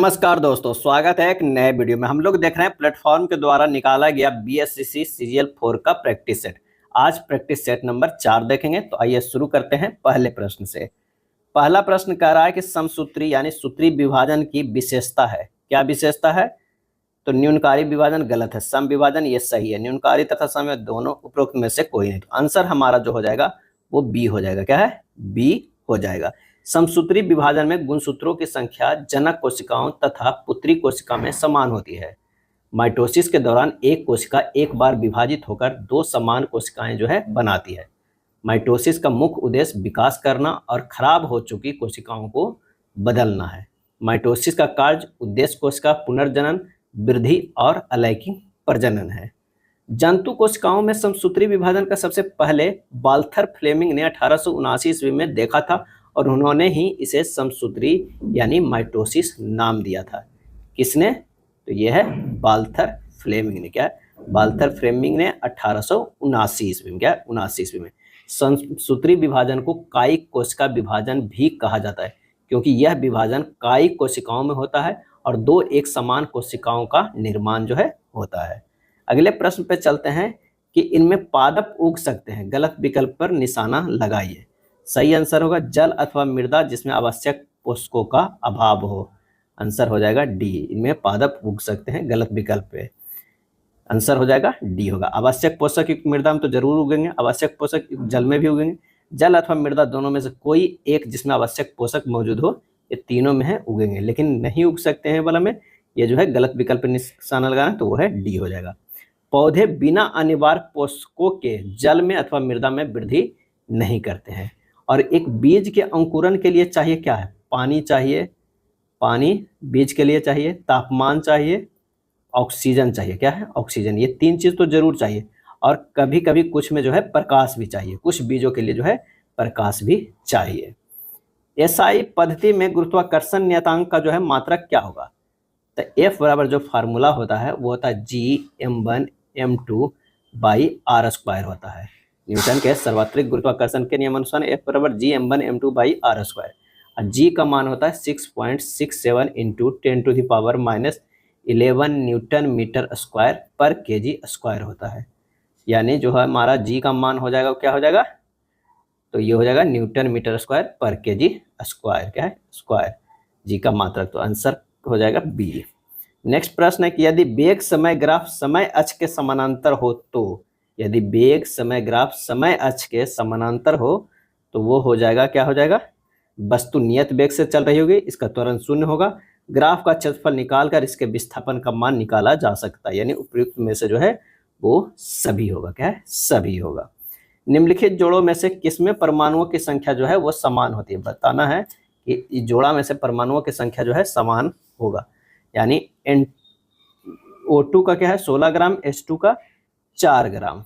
नमस्कार दोस्तों, स्वागत है एक नए वीडियो में। हम लोग देख रहे हैं प्लेटफॉर्म के द्वारा निकाला गया बीएससीसी सीजीएल 4 का प्रैक्टिस सेट। आज प्रैक्टिस सेट नंबर 4 देखेंगे। तो आइए शुरू करते हैं पहले प्रश्न से। पहला प्रश्न कह रहा है कि समसूत्री यानी सूत्री विभाजन की विशेषता है। क्या विशेषता है? तो न्यूनकारी विभाजन गलत है, सम विभाजन ये सही है। न्यूनकारी तथा सम दोनों उपरोक्त में से कोई नहीं। तो आंसर हमारा जो हो जाएगा वो बी हो जाएगा। क्या है? बी हो जाएगा। समसूत्री विभाजन में गुणसूत्रों की संख्या जनक कोशिकाओं तथा पुत्री कोशिका में समान होती है। माइटोसिस के दौरान एक कोशिका एक बार विभाजित होकर दो समान कोशिकाएं जो है बनाती है। माइटोसिस का मुख्य उद्देश्य विकास करना और खराब हो चुकी कोशिकाओं को बदलना है। माइटोसिस का कार्य उद्देश्य कोशिका पुनर्जनन, वृद्धि और अलैंगिक प्रजनन है। जंतु कोशिकाओं में समसूत्री विभाजन का सबसे पहले वाल्थर फ्लेमिंग ने 1879 ईस्वी में देखा था और उन्होंने ही इसे समसूत्री यानी माइटोसिस नाम दिया था। किसने? तो यह है वाल्थर फ्लेमिंग ने। क्या है? वाल्थर फ्लेमिंग ने 1879 ईस्वी में। क्या? 79 ईस्वी में। समसूत्री विभाजन को कायिक कोशिका विभाजन भी कहा जाता है क्योंकि यह विभाजन कायिक कोशिकाओं में होता है और दो एक समान कोशिकाओं का निर्माण जो है होता है। अगले प्रश्न पे चलते हैं कि इनमें पादप उग सकते हैं। गलत विकल्प पर निशाना लगाइए। सही आंसर होगा जल अथवा मृदा जिसमें आवश्यक पोषकों का अभाव हो। आंसर हो जाएगा डी, इनमें पादप उग सकते हैं। गलत विकल्प पे आंसर हो जाएगा डी होगा। आवश्यक पोषक युक्त मृदा में तो जरूर उगेंगे, आवश्यक पोषक जल में भी उगेंगे। जल अथवा मृदा दोनों में से कोई एक जिसमें आवश्यक पोषक मौजूद हो, ये तीनों में है उगेंगे, लेकिन नहीं उग सकते हैं वाला में ये जो है गलत विकल्प पर निशाना लगाना, तो वो है डी हो जाएगा। पौधे बिना अनिवार्य पोषकों के जल में अथवा मृदा में वृद्धि नहीं करते हैं। और एक बीज के अंकुरण के लिए चाहिए क्या है? पानी चाहिए, पानी बीज के लिए चाहिए, तापमान चाहिए, ऑक्सीजन चाहिए। क्या है? ऑक्सीजन। ये तीन चीज तो जरूर चाहिए और कभी कभी कुछ में जो है प्रकाश भी चाहिए। कुछ बीजों के लिए जो है प्रकाश भी चाहिए। एसआई पद्धति में गुरुत्वाकर्षण नियतांक का जो है मात्रक क्या होगा? तो एफ बराबर जो फार्मूला होता है वो होता है Gm1m2/r² होता है। न्यूटन के सर्वात्रिक गुरुत्वाकर्षण के नियम अनुसार F बराबर Gm1m2/r²। और G का मान होता है 6.67 इंटू 10⁻⁻11 न्यूटन मीटर स्क्वायर पर kg² होता है। यानी जो है हमारा G का मान हो जाएगा क्या हो जाएगा? तो ये हो जाएगा न्यूटन मीटर स्क्वायर पर kg²। क्या है? स्क्वायर। G का मात्रक। तो आंसर हो जाएगा बी। नेक्स्ट प्रश्न है कि यदि वेग समय ग्राफ समय अक्ष के समानांतर हो तो, यदि वेग समय ग्राफ समय अक्ष के समानांतर हो तो वो हो जाएगा क्या हो जाएगा? वस्तु नियत वेग से चल रही होगी, इसका त्वरण शून्य होगा। ग्राफ का क्षेत्रफल निकालकर इसके विस्थापन का मान निकाला जा सकता है। यानी उपयुक्त में से जो है वो सभी होगा। क्या है? सभी होगा। निम्नलिखित जोड़ों में से किसमें परमाणुओं की संख्या जो है वो समान होती है? बताना है कि जोड़ा में से परमाणुओं की संख्या जो है समान होगा। यानी O2 का क्या है? 16 ग्राम, H2 का 4 ग्राम।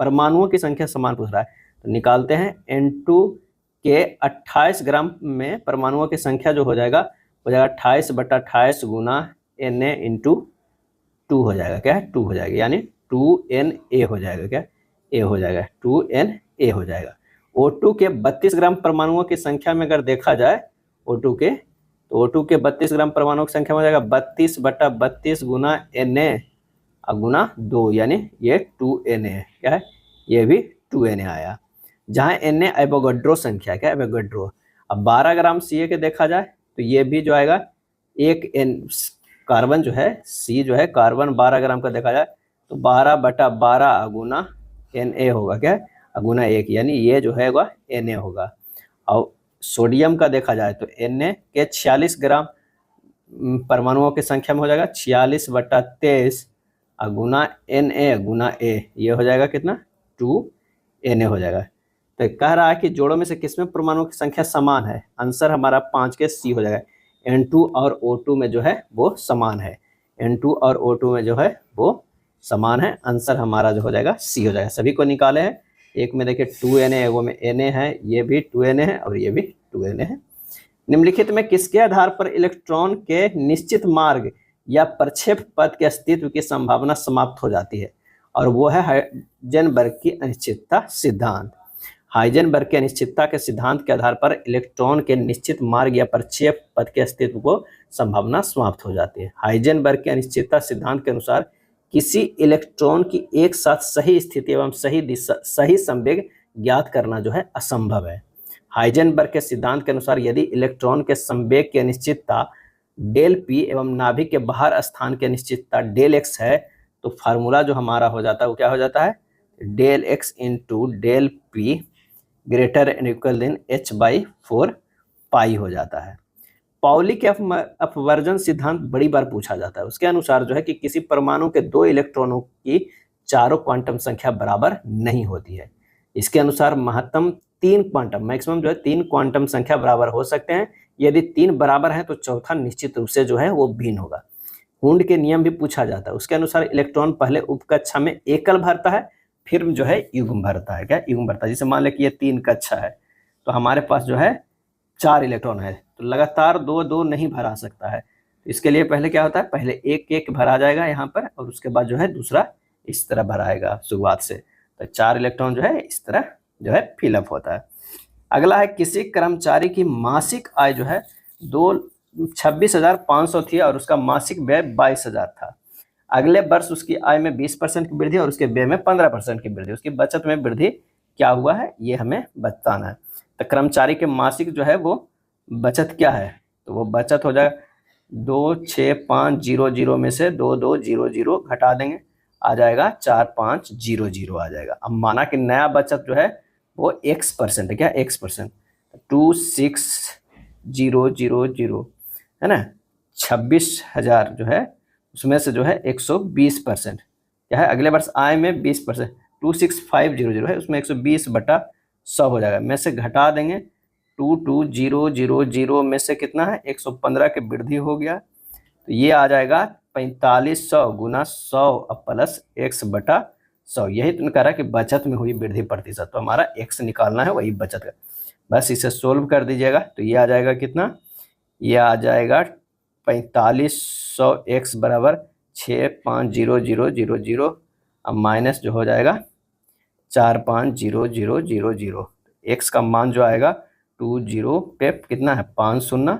परमाणुओं की संख्या समान पूछ रहा है तो निकालते हैं। N2 के 28 ग्राम में परमाणुओं की संख्या जो हो जाएगा 28/28 गुना Na इंटू 2 हो जाएगा। क्या है? 2 हो जाएगा, यानी 2Na हो जाएगा। क्या? ए हो जाएगा, 2Na हो जाएगा। O2 के 32 ग्राम परमाणुओं की संख्या में अगर देखा जाए O2 के, तो O2 के 32 ग्राम परमाणुओं की संख्या में हो जाएगा 32/32 गुना Na गुना 2, यानी ये 2Na है। क्या है? ये भी 2Na आया। जहाँ Na एवोगाड्रो संख्या। क्या? एवोगाड्रो। अब 12 ग्राम Ca के देखा जाए तो ये भी जो आएगा एक कार्बन जो है C जो है कार्बन 12 ग्राम का देखा जाए तो 12/12 गुना Na होगा। क्या है? गुना 1, यानी ये जो है वह Na होगा। और सोडियम का देखा जाए तो Na के 46 ग्राम परमाणुओं की संख्या में हो जाएगा 46/23 गुना Na गुना A, ये हो जाएगा कितना? 2Na हो जाएगा। तो कह रहा है कि जोड़ों में से किसमें परमाणुओं की संख्या समान है? आंसर हमारा 5 के C हो जाएगा। N2 और O2 में जो है वो समान है। N2 और O2 में जो है वो समान है। आंसर हमारा जो हो जाएगा C हो जाएगा। सभी को निकाले हैं। एक में देखिए 2Na, वो में Na है, ये भी 2Na है और ये भी 2Na है। निम्नलिखित में किसके आधार पर इलेक्ट्रॉन के निश्चित मार्ग या प्रक्षेप पथ के अस्तित्व की संभावना समाप्त हो जाती है? और वो है हाइजेनबर्ग की अनिश्चितता सिद्धांत। हाइजेनबर्ग के अनिश्चितता के सिद्धांत के आधार पर इलेक्ट्रॉन के निश्चित मार्ग या प्रक्षेप पथ के अस्तित्व को संभावना समाप्त हो जाती है। हाइजेनबर्ग के अनिश्चितता सिद्धांत के अनुसार किसी इलेक्ट्रॉन की एक साथ सही स्थिति एवं सही संवेग ज्ञात करना जो है असंभव है। हाइजेनबर्ग के सिद्धांत के अनुसार यदि इलेक्ट्रॉन के संवेग की अनिश्चितता डेल पी एवं नाभिक के बाहर स्थान की अनिश्चितता डेल एक्स है, तो फार्मूला जो हमारा हो जाता है वो क्या हो जाता है, del x into del p greater and equal than h by 4 pi हो जाता है। पाउली के अपवर्जन सिद्धांत बड़ी बार पूछा जाता है। उसके अनुसार जो है कि किसी परमाणु के 2 इलेक्ट्रॉनों की चारों क्वांटम संख्या बराबर नहीं होती है। इसके अनुसार महत्तम 3 क्वांटम, मैक्सिमम जो है 3 क्वांटम संख्या बराबर हो सकते हैं। यदि 3 बराबर है तो चौथा निश्चित रूप से जो है वो भिन्न होगा। हुंड के नियम भी पूछा जाता है। उसके अनुसार इलेक्ट्रॉन पहले उपकक्षा में एकल भरता है, फिर जो है युग्म भरता है। क्या युग्म भरता है? जैसे मान लें कि ये 3 कक्षा है तो हमारे पास जो है 4 इलेक्ट्रॉन है, तो लगातार 2-2 नहीं भरा सकता है। तो इसके लिए पहले क्या होता है, पहले एक भरा जाएगा यहाँ पर और उसके बाद जो है दूसरा इस तरह भराएगा शुरुआत से। तो 4 इलेक्ट्रॉन जो है इस तरह जो है फिलअप होता है। अगला है किसी कर्मचारी की मासिक आय जो है 26,500 थी और उसका मासिक व्यय 22,000 था। अगले वर्ष उसकी आय में 20% की वृद्धि और उसके व्यय में 15% की वृद्धि, उसकी बचत में वृद्धि क्या हुआ है ये हमें बताना है। तो कर्मचारी के मासिक जो है वो बचत क्या है, तो वो बचत हो जाएगा 26500 में से 2200 घटा देंगे, आ जाएगा 4500 आ जाएगा। अब माना कि नया बचत जो है वो x% है। क्या x%? 26,000 है ना, 26,000 जो है उसमें से जो है 120% क्या है, अगले वर्ष आय में 20%, 26,500 है उसमें 120/100 हो जाएगा। में से घटा देंगे 22,000 में से कितना है 115 की वृद्धि हो गया, तो ये आ जाएगा 4500 गुना 100 प्लस x/100। यही तो कह रहा है कि बचत में हुई वृद्धि प्रतिशत, तो हमारा x निकालना है वही बचत का। बस इसे सोल्व कर दीजिएगा तो ये आ जाएगा कितना, ये आ जाएगा 4500 x बराबर 65000 अब माइनस जो हो जाएगा 450000। x का मान जो आएगा 20 पे कितना है 5 शून्य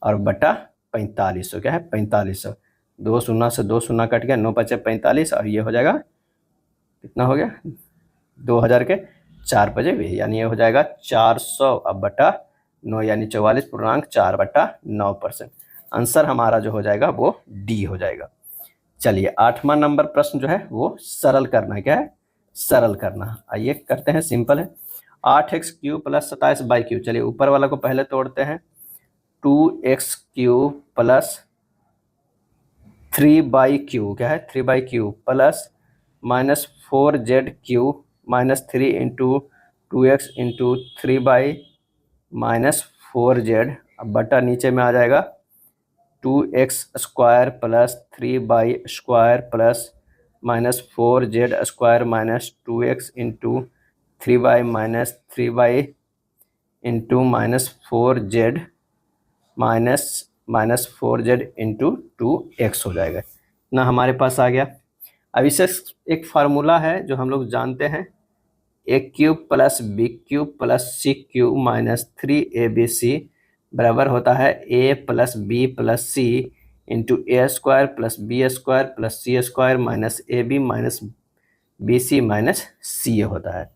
और बटा 4500 क्या है 4500, 2 शून्य से 2 शून्य कट गया, 9 बचे 45 और ये हो जाएगा कितना हो गया 2000 के 4 बजे भी, यानी ये हो जाएगा 400 अब बटा 9 यानी 44.4/9%। आंसर हमारा जो हो जाएगा वो डी हो जाएगा। चलिए 8वां नंबर प्रश्न जो है वो सरल करना, क्या है सरल करना। आइए करते हैं, सिंपल है। 8x³ plus 27/q। चलिए ऊपर वाला को पहले तोड़ते हैं। 2x³ प्लस 3/q क्या है 3/q plus minus 4z³ minus 3 into 2x into 3 minus 4z अब बटा नीचे में आ जाएगा 2x² plus 3y² plus minus 4z² minus 2x into 3y minus 3y into minus 4z minus 4z into 2x हो जाएगा। ना हमारे पास आ गया। अब इसे एक फार्मूला है जो हम लोग जानते हैं, a³ plus b³ plus c³ minus 3abc बराबर होता है a plus b plus c into a² plus b² plus c² minus ab minus bc minus c होता है।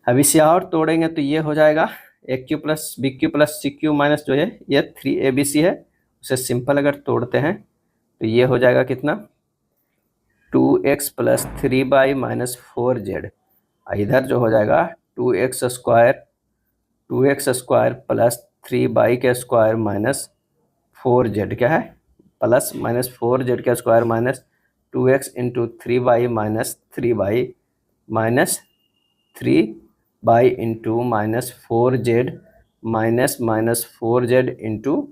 अब इसे और तोड़ेंगे तो ये हो जाएगा a³ plus b³ plus c³ minus जो है ये 3abc है, उसे सिंपल अगर तोड़ते हैं तो ये हो जाएगा कितना 2x plus 3y minus 4z, इधर जो हो जाएगा 2x² plus 3y² minus 4z क्या है plus minus 4z² minus 2x into 3y minus 3y minus 3y into minus 4z minus minus 4z into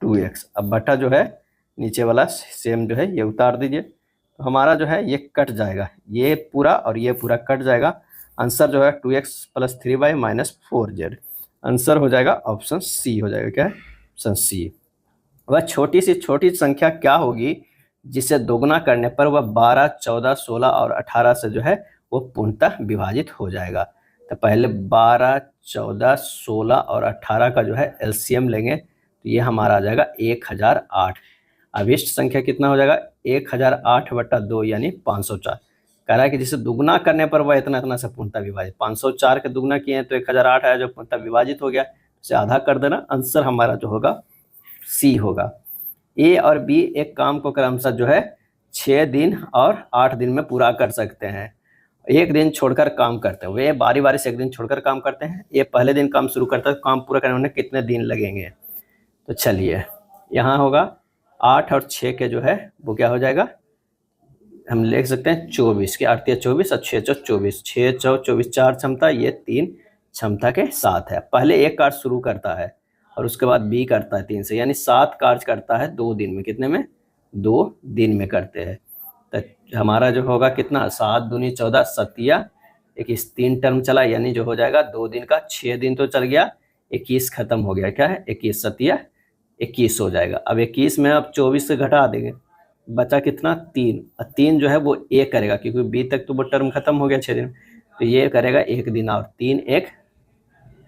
2x। अब बटा जो है नीचे वाला सेम जो है ये उतार दीजिए, तो हमारा जो है ये कट जाएगा, ये पूरा और ये पूरा कट जाएगा। आंसर जो है 2x plus 3y minus 4z, answer हो जाएगा ऑप्शन सी हो जाएगा। क्या है ऑप्शन सी। वह छोटी से छोटी संख्या क्या होगी जिसे दोगुना करने पर वह 12, 14, 16 और 18 से जो है वो पूर्णतः विभाजित हो जाएगा। तो पहले 12, 14, 16 और 18 का जो है एलसीएम लेंगे तो ये हमारा आ जाएगा 1008। अभिष्ट संख्या कितना हो जाएगा 1008/2 यानी 504। कह रहा है कि जिसे दुगना करने पर वह इतना इतना से पूर्णतः विभाजित, 504 के दुगना किए हैं तो 1008 आया जो पूर्णतः विभाजित हो गया, उसे आधा कर देना। आंसर हमारा जो होगा सी होगा। ए और बी एक काम को क्रमशः जो है 6 दिन और 8 दिन में पूरा कर सकते हैं। एक दिन छोड़कर काम करते हैं, वे बारी बारी से एक दिन छोड़कर काम करते हैं। ये पहले दिन काम शुरू करता है, काम पूरा करने में कितने दिन लगेंगे। तो चलिए यहाँ होगा 8 और 6 के जो है वो क्या हो जाएगा, हम लिख सकते हैं 24 के 8 या 24 और 6 चौ 24, 6 चौ 24 4 क्षमता, ये 3 क्षमता के साथ है। पहले एक कार्य शुरू करता है और उसके बाद बी करता है 3 से, यानी 7 कार्य करता है 2 दिन में। कितने में? 2 दिन में करते हैं। तो हमारा जो होगा कितना, 7 दूनी 14, 7 21, 3 टर्म चला, यानी जो हो जाएगा 2 दिन का, 6 दिन तो चल गया, 21 खत्म हो गया। क्या है 21, 7 21 हो जाएगा। अब 21 में अब 24 से घटा देंगे, बचा कितना 3, और 3 जो है वो ए करेगा क्योंकि बी तक तो वो टर्म खत्म हो गया 6 दिन, तो ये करेगा 1 दिन और 3 1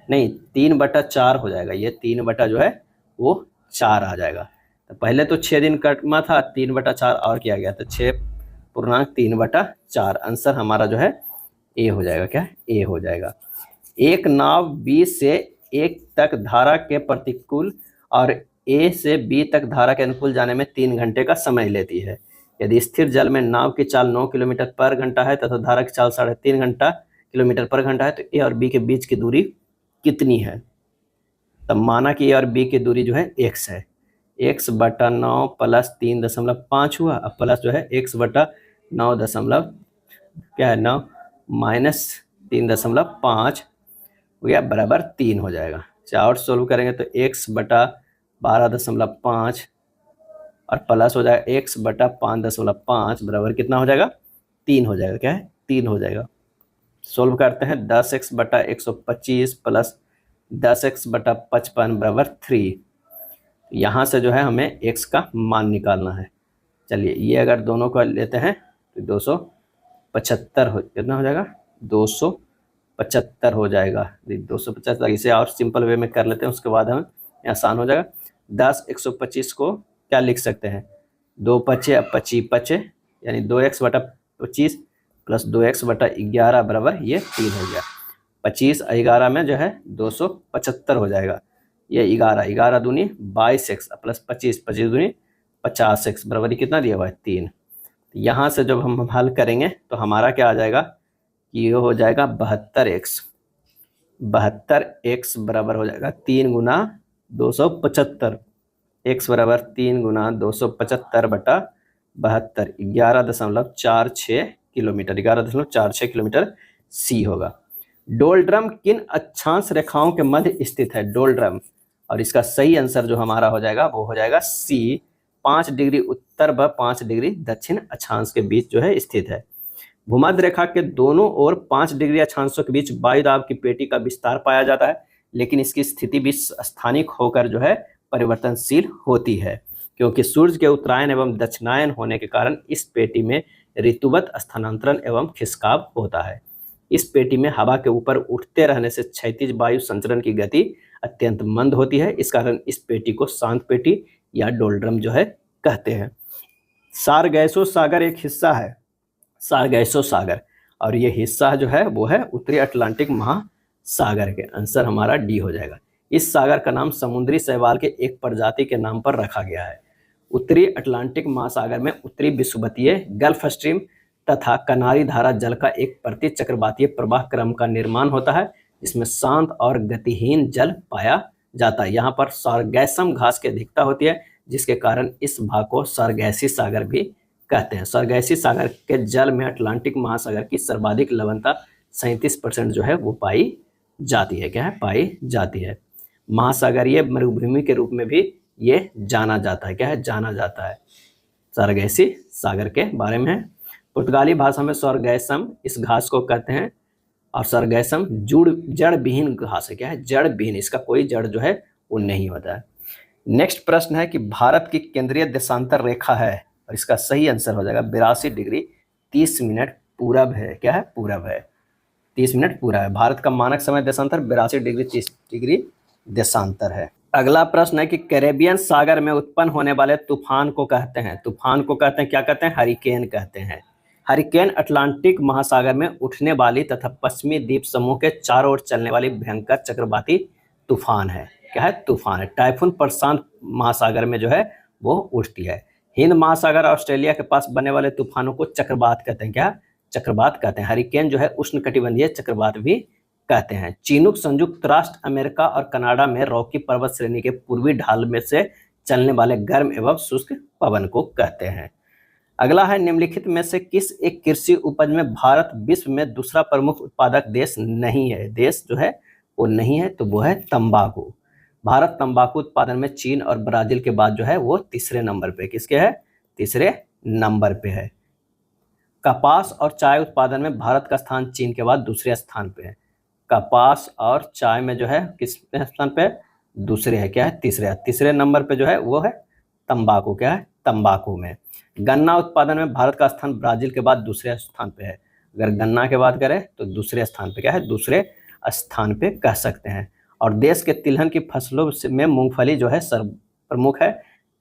नहीं 3/4 हो जाएगा। ये 3 जो है वो 4 आ जाएगा। तो पहले तो 6 दिन कटमा था, 3/4 और किया गया, तो 6.3/4। आंसर हमारा जो है ए हो जाएगा। क्या ए हो जाएगा। एक नाव बी से एक तक धारा के प्रतिकूल और ए से बी तक धारा के अनुकूल जाने में 3 घंटे का समय लेती है। यदि स्थिर जल में नाव की चाल 9 किलोमीटर पर घंटा है तथा धारा की चाल 3.5 किलोमीटर पर घंटा है, तो ए और बी के बीच की दूरी कितनी है। तब माना कि ए और बी की दूरी जो है x है, x/9 प्लस 3.5 हुआ, अब प्लस जो है x/9 दशमलव क्या है 9 माइनस 3.5 हो गया बराबर 3 हो जाएगा। और सोल्व करेंगे तो x/12.5 और प्लस हो जाएगा x/5.5 बराबर कितना हो जाएगा 3 हो जाएगा। क्या है 3 हो जाएगा। सोल्व करते हैं 10x/125 प्लस 10x/55 बराबर 3। यहाँ से जो है हमें x का मान निकालना है। चलिए ये अगर दोनों को लेते हैं तो 275 हो, कितना हो जाएगा 275 हो जाएगा। 275, इसे और सिंपल वे में कर लेते हैं, उसके बाद हमें आसान हो जाएगा। 10 125 को क्या लिख सकते हैं, 2 पचे 25 पचे, यानी 2x/25 प्लस 2x/11 बराबर ये 3 हो गया। 25 11 में जो है 275 हो जाएगा। ये 11 दूनी 22x प्लस 25 दूनी 50x बराबर कितना दिया हुआ है 3। यहाँ से जब हम हल करेंगे तो हमारा क्या आ जाएगा कि ये हो जाएगा 72x बराबर हो जाएगा 3 गुना 275, x बराबर 3 गुना 275/72, 11.46 किलोमीटर, 11.46 किलोमीटर सी होगा। डोलड्रम किन अक्षांश रेखाओं के मध्य स्थित है, डोलड्रम, और इसका सही आंसर जो हमारा हो जाएगा वो हो जाएगा सी, 5 डिग्री उत्तर व 5 डिग्री दक्षिण अक्षांश के बीच जो है स्थित है। भूमध्य रेखा के दोनों ओर 5 डिग्री अक्षांशों के बीच वायु दाब की पेटी का विस्तार पाया जाता है, लेकिन इसकी स्थिति भी स्थानिक होकर जो है परिवर्तनशील होती है, क्योंकि सूर्य के उत्तरायण एवं दक्षिणायन होने के कारण इस पेटी में ऋतुवत स्थानांतरण एवं खिसकाव होता है। इस पेटी में हवा के ऊपर उठते रहने से क्षैतिज वायु संचरण की गति अत्यंत मंद होती है। इस कारण इस पेटी को शांत पेटी या डोलड्रम जो है कहते हैं। सारगैसो सागर एक हिस्सा है, सारगैसो सागर, और ये हिस्सा जो है वो है उत्तरी अटलांटिक महासागर के। आंसर हमारा डी हो जाएगा। इस सागर का नाम समुद्री शैवाल के एक प्रजाति के नाम पर रखा गया है। उत्तरी अटलांटिक महासागर में उत्तरी विषुवतीय, गल्फ स्ट्रीम तथा कनारी धारा जल का एक प्रति चक्रवातीय प्रवाह क्रम का निर्माण होता है, जिसमें शांत और गतिहीन जल पाया जाता है। यहाँ पर सारगैसम घास की अधिकता होती है, जिसके कारण इस भाग को सारगैसी सागर भी कहते हैं। सारगैसी सागर के जल में अटलांटिक महासागर की सर्वाधिक लवणता 37% जो है वो पाई जाती है। क्या है पाई जाती है। महासागरीय मरुभूमि के रूप में भी ये जाना जाता है। क्या है जाना जाता है। सारगैसी सागर के बारे में है। पुर्तगाली भाषा में सारगैसम इस घास को कहते हैं, और सारगैसम जड़ विहीन घास है। क्या है जड़ विहीन, इसका कोई जड़ जो है वो नहीं होता है। नेक्स्ट प्रश्न है कि भारत की केंद्रीय देशांतर रेखा है, और इसका सही आंसर हो जाएगा 82 डिग्री 30 मिनट पूरब है। क्या है पूरब है। 30 मिनट पूरा है। भारत का मानक समय देशांतर 82 डिग्री 30 डिग्री देशांतर है। अगला प्रश्न है कि कैरेबियन सागर में उत्पन्न होने वाले तूफान को कहते हैं, तूफान को कहते हैं क्या कहते हैं? हरिकेन कहते हैं। हरिकेन अटलांटिक महासागर में उठने वाली तथा पश्चिमी द्वीप समूह के चारों ओर चलने वाली भयंकर चक्रवाती तूफान है। क्या है? तूफान है। टाइफून प्रशांत महासागर में जो है वो उठती है। हिंद महासागर ऑस्ट्रेलिया के पास बनने वाले तूफानों को चक्रवात कहते हैं। क्या? चक्रवात कहते हैं। हरिकेन जो है उष्णकटिबंधीय चक्रवात भी कहते हैं। चिनूक संयुक्त राष्ट्र अमेरिका और कनाडा में रॉकी पर्वत श्रेणी के पूर्वी ढाल में से चलने वाले गर्म एवं शुष्क पवन को कहते हैं। अगला है निम्नलिखित में से किस एक कृषि उपज में भारत विश्व में दूसरा प्रमुख उत्पादक देश नहीं है? देश जो है वो नहीं है, तो वो है तंबाकू। भारत तंबाकू उत्पादन में चीन और ब्राजील के बाद जो है वो तीसरे नंबर पे। किसके है? तीसरे नंबर पे है। कपास और चाय उत्पादन में भारत का स्थान चीन के बाद दूसरे स्थान पे है। कपास और चाय में जो है किस स्थान पे? दूसरे है। क्या है? तीसरे। तीसरे नंबर पे जो है वो है तंबाकू। क्या है? तंबाकू में। गन्ना उत्पादन में भारत का स्थान ब्राजील के बाद दूसरे स्थान पे है। अगर गन्ना की बात करें तो दूसरे स्थान पे। क्या है? दूसरे स्थान पे कह सकते हैं। और देश के तिलहन की फसलों में मूंगफली जो है सर्व प्रमुख है।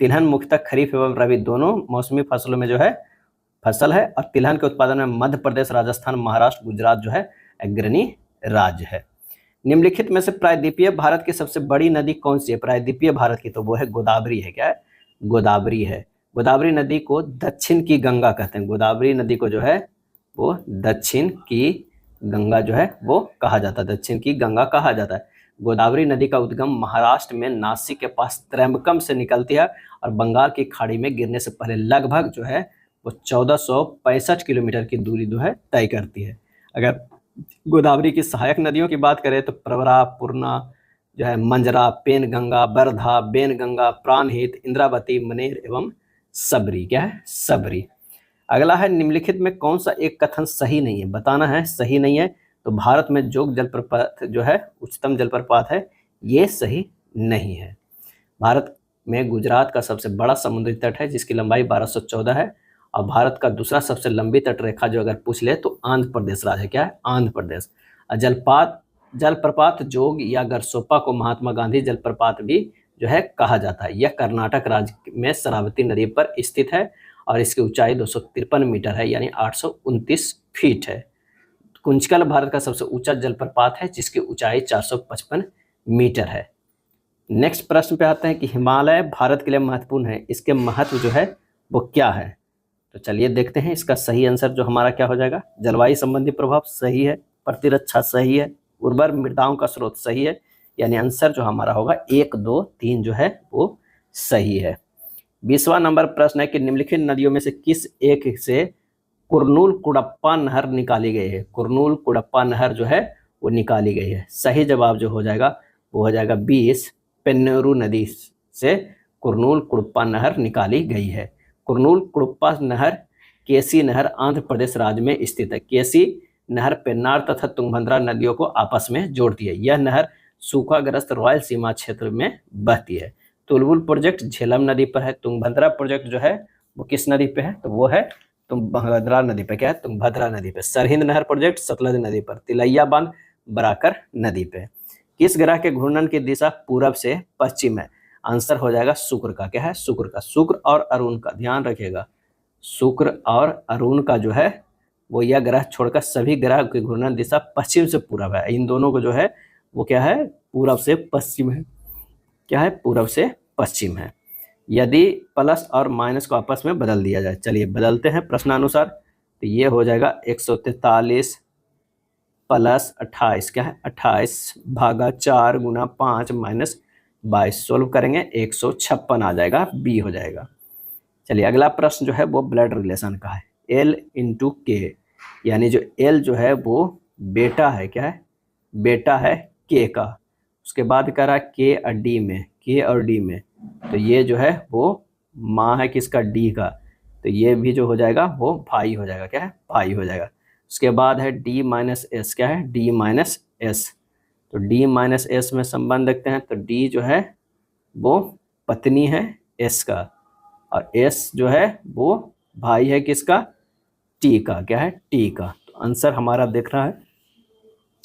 तिलहन मुख्यतः खरीफ एवं रबी दोनों मौसमी फसलों में जो है फसल है। और तिलहन के उत्पादन में मध्य प्रदेश, राजस्थान, महाराष्ट्र, गुजरात जो है अग्रणी राज्य है। निम्नलिखित में से प्रायद्वीपीय भारत की सबसे बड़ी नदी कौन सी है? प्रायद्वीपीय भारत की तो वो है गोदावरी है। क्या है? गोदावरी है। गोदावरी नदी को दक्षिण की गंगा कहते हैं। गोदावरी नदी को जो है वो दक्षिण की गंगा जो है वो कहा जाता है। दक्षिण की गंगा कहा जाता है। गोदावरी नदी का उद्गम महाराष्ट्र में नासिक के पास त्र्यंबकम से निकलती है और बंगाल की खाड़ी में गिरने से पहले लगभग जो है वो 1465 किलोमीटर की दूरी जो है तय करती है। अगर गोदावरी की सहायक नदियों की बात करें तो प्रवरा, पूर्णा जो है, मंजरा, पेनगंगा, बरधा, बेनगंगा, प्राणहित, इंद्रावती, मनेर एवं सबरी। क्या है? सबरी। अगला है निम्नलिखित में कौन सा एक कथन सही नहीं है? बताना है सही नहीं है। तो भारत में जोग जलप्रपात जो है उच्चतम जलप्रपात है, ये सही नहीं है। भारत में गुजरात का सबसे बड़ा समुद्री तट है जिसकी लंबाई 1214 है। और भारत का दूसरा सबसे लंबी तट रेखा जो अगर पूछ ले तो आंध्र प्रदेश राज्य है। क्या है? आंध्र प्रदेश। जलप्रपात जोग या गरसोपा को महात्मा गांधी जलप्रपात भी जो है कहा जाता है। यह कर्नाटक राज्य में शरावती नदी पर स्थित है और इसकी ऊंचाई 253 मीटर है, यानी 829 फीट है। कुंचकल भारत का सबसे ऊंचा जलप्रपात है जिसकी ऊंचाई 455 मीटर है। नेक्स्ट प्रश्न पे आते हैं कि हिमालय भारत के लिए महत्वपूर्ण है, इसके महत्व जो है वो क्या है? तो चलिए देखते हैं। इसका सही आंसर जो हमारा क्या हो जाएगा? जलवायु संबंधी प्रभाव सही है, प्रतिरक्षा सही है, उर्वर मृदाओं का स्रोत सही है, यानी आंसर जो हमारा होगा 1, 2, 3 जो है वो सही है। 20वां नंबर प्रश्न है कि निम्नलिखित नदियों में से किस एक से कुरनूल कुड़प्पा नहर निकाली गई है? कुरनूल कुड़प्पा नहर जो है वो निकाली गई है। सही जवाब जो हो जाएगा वो हो जाएगा 20, पेन्नेरू नदी से कुरनूल कुड़प्पा नहर निकाली गई है। कुरनूल कुड़प्पा नहर केसी नहर आंध्र प्रदेश राज्य में स्थित है। केसी नहर पेन्नार तथा तुंगभद्रा नदियों को आपस में जोड़ती है। यह नहर सूखाग्रस्त रॉयल सीमा क्षेत्र में बहती है। तुलबुल प्रोजेक्ट झेलम नदी पर है। तुंगभद्रा प्रोजेक्ट जो है वो किस नदी पे है? तो वो है तुंगभद्रा नदी पे। क्या है? तुंगभद्रा नदी पे। सरहिंद नहर प्रोजेक्ट सतलज नदी पर। तिलैया बांध बराकर नदी पे। किस ग्रह के घूर्णन की दिशा पूरब से पश्चिम है? आंसर हो जाएगा शुक्र का। क्या है? शुक्र का। शुक्र और अरुण का ध्यान रखिएगा। शुक्र और अरुण का जो है वो यह ग्रह छोड़कर सभी ग्रह की घूर्णन दिशा पश्चिम से पूरब है। इन दोनों को जो है वो क्या है? पूरब से पश्चिम है। क्या है? पूरब से पश्चिम है। यदि प्लस और माइनस को आपस में बदल दिया जाए, चलिए बदलते हैं प्रश्नानुसार। तो ये हो जाएगा 143 प्लस 28। क्या है? 28 भागा 4 गुना 5 माइनस 22। सोल्व करेंगे 156 आ जाएगा, बी हो जाएगा। चलिए अगला प्रश्न जो है वो ब्लड रिलेशन का है। एल इंटू के, यानी जो एल जो है वो बेटा है। क्या है? बेटा है के का। उसके बाद कह रहा है के और डी में, के और डी में, तो ये जो है वो माँ है किसका? डी का। तो ये भी जो हो जाएगा वो भाई हो जाएगा। क्या है? भाई हो जाएगा। उसके बाद है डी माइनस एस। क्या है? D minus S. तो डी माइनस एस में संबंध देखते हैं। तो डी जो है वो पत्नी है एस का, और एस जो है वो भाई है किसका? टी का। क्या है? टी का। तो आंसर हमारा देख रहा है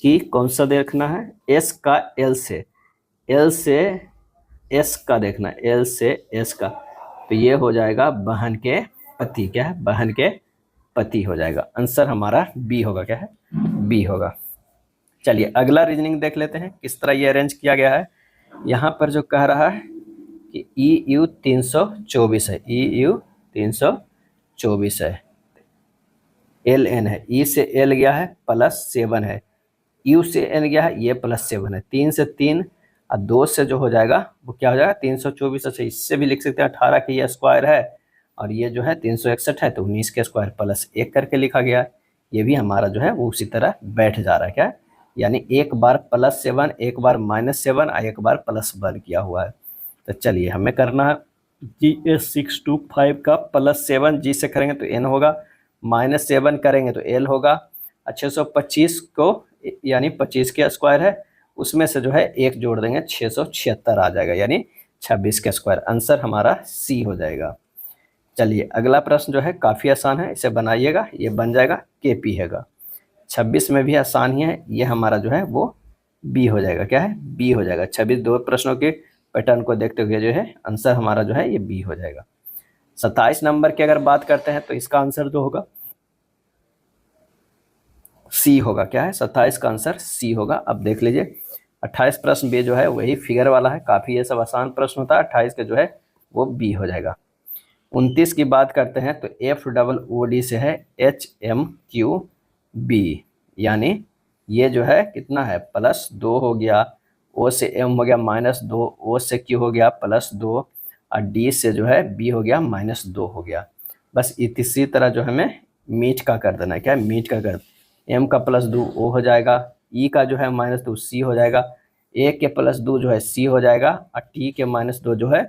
कि कौन सा देखना है, एस का एल से, एल से एस का देखना, एल से एस का, तो ये हो जाएगा बहन के पति, क्या है, बहन के पति हो जाएगा। आंसर हमारा बी होगा, क्या है, बी होगा। चलिए अगला रीजनिंग देख लेते हैं किस तरह ये अरेंज किया गया है। यहाँ पर जो कह रहा है कि ई यू 324 है, ई यू 324 है, एल एन है, ई से एल गया है +7 है, यू से एन गया है ये +7 है, 3 से 3 और 2 से जो हो जाएगा वो क्या हो जाएगा 324। अच्छा इससे भी लिख सकते हैं 18 के ये स्क्वायर है और ये जो है 361 है तो 19 के स्क्वायर +1 करके लिखा गया है। ये भी हमारा जो है वो उसी तरह बैठ जा रहा है, क्या, यानी एक बार +7, एक बार -7 और एक बार +1 किया हुआ है। तो चलिए हमें करना है GS625 का +7 जी से करेंगे तो एन होगा, -7 करेंगे तो एल होगा, 625 को यानी 25 के स्क्वायर है उसमें से जो है एक जोड़ देंगे 676 आ जाएगा, यानी 26 के स्क्वायर। आंसर हमारा सी हो जाएगा। चलिए अगला प्रश्न जो है काफ़ी आसान है, इसे बनाइएगा, ये बन जाएगा KP हैगा। 26 में भी आसान ही है, ये हमारा जो है वो बी हो जाएगा, क्या है, बी हो जाएगा। 26 दो प्रश्नों के पैटर्न को देखते हुए जो है आंसर हमारा जो है ये बी हो जाएगा। 27 नंबर की अगर बात करते हैं तो इसका आंसर जो होगा सी होगा, क्या है, 27 का आंसर सी होगा। अब देख लीजिए 28 प्रश्न बी जो है वही फिगर वाला है, काफ़ी ये सब आसान प्रश्न होता है, 28 का जो है वो बी हो जाएगा। 29 की बात करते हैं तो FOOD से है HMQB, यानी ये जो है कितना है +2 हो गया, O से M हो गया -2, O से Q हो गया +2 और D से जो है B हो गया -2 हो गया। बस इसी तरह जो हमें मीट का कर देना है, क्या है, मीट का कर, M का +2 O हो जाएगा, E का जो है -2 C हो जाएगा, A के +2 जो है C हो जाएगा और T के -2 जो है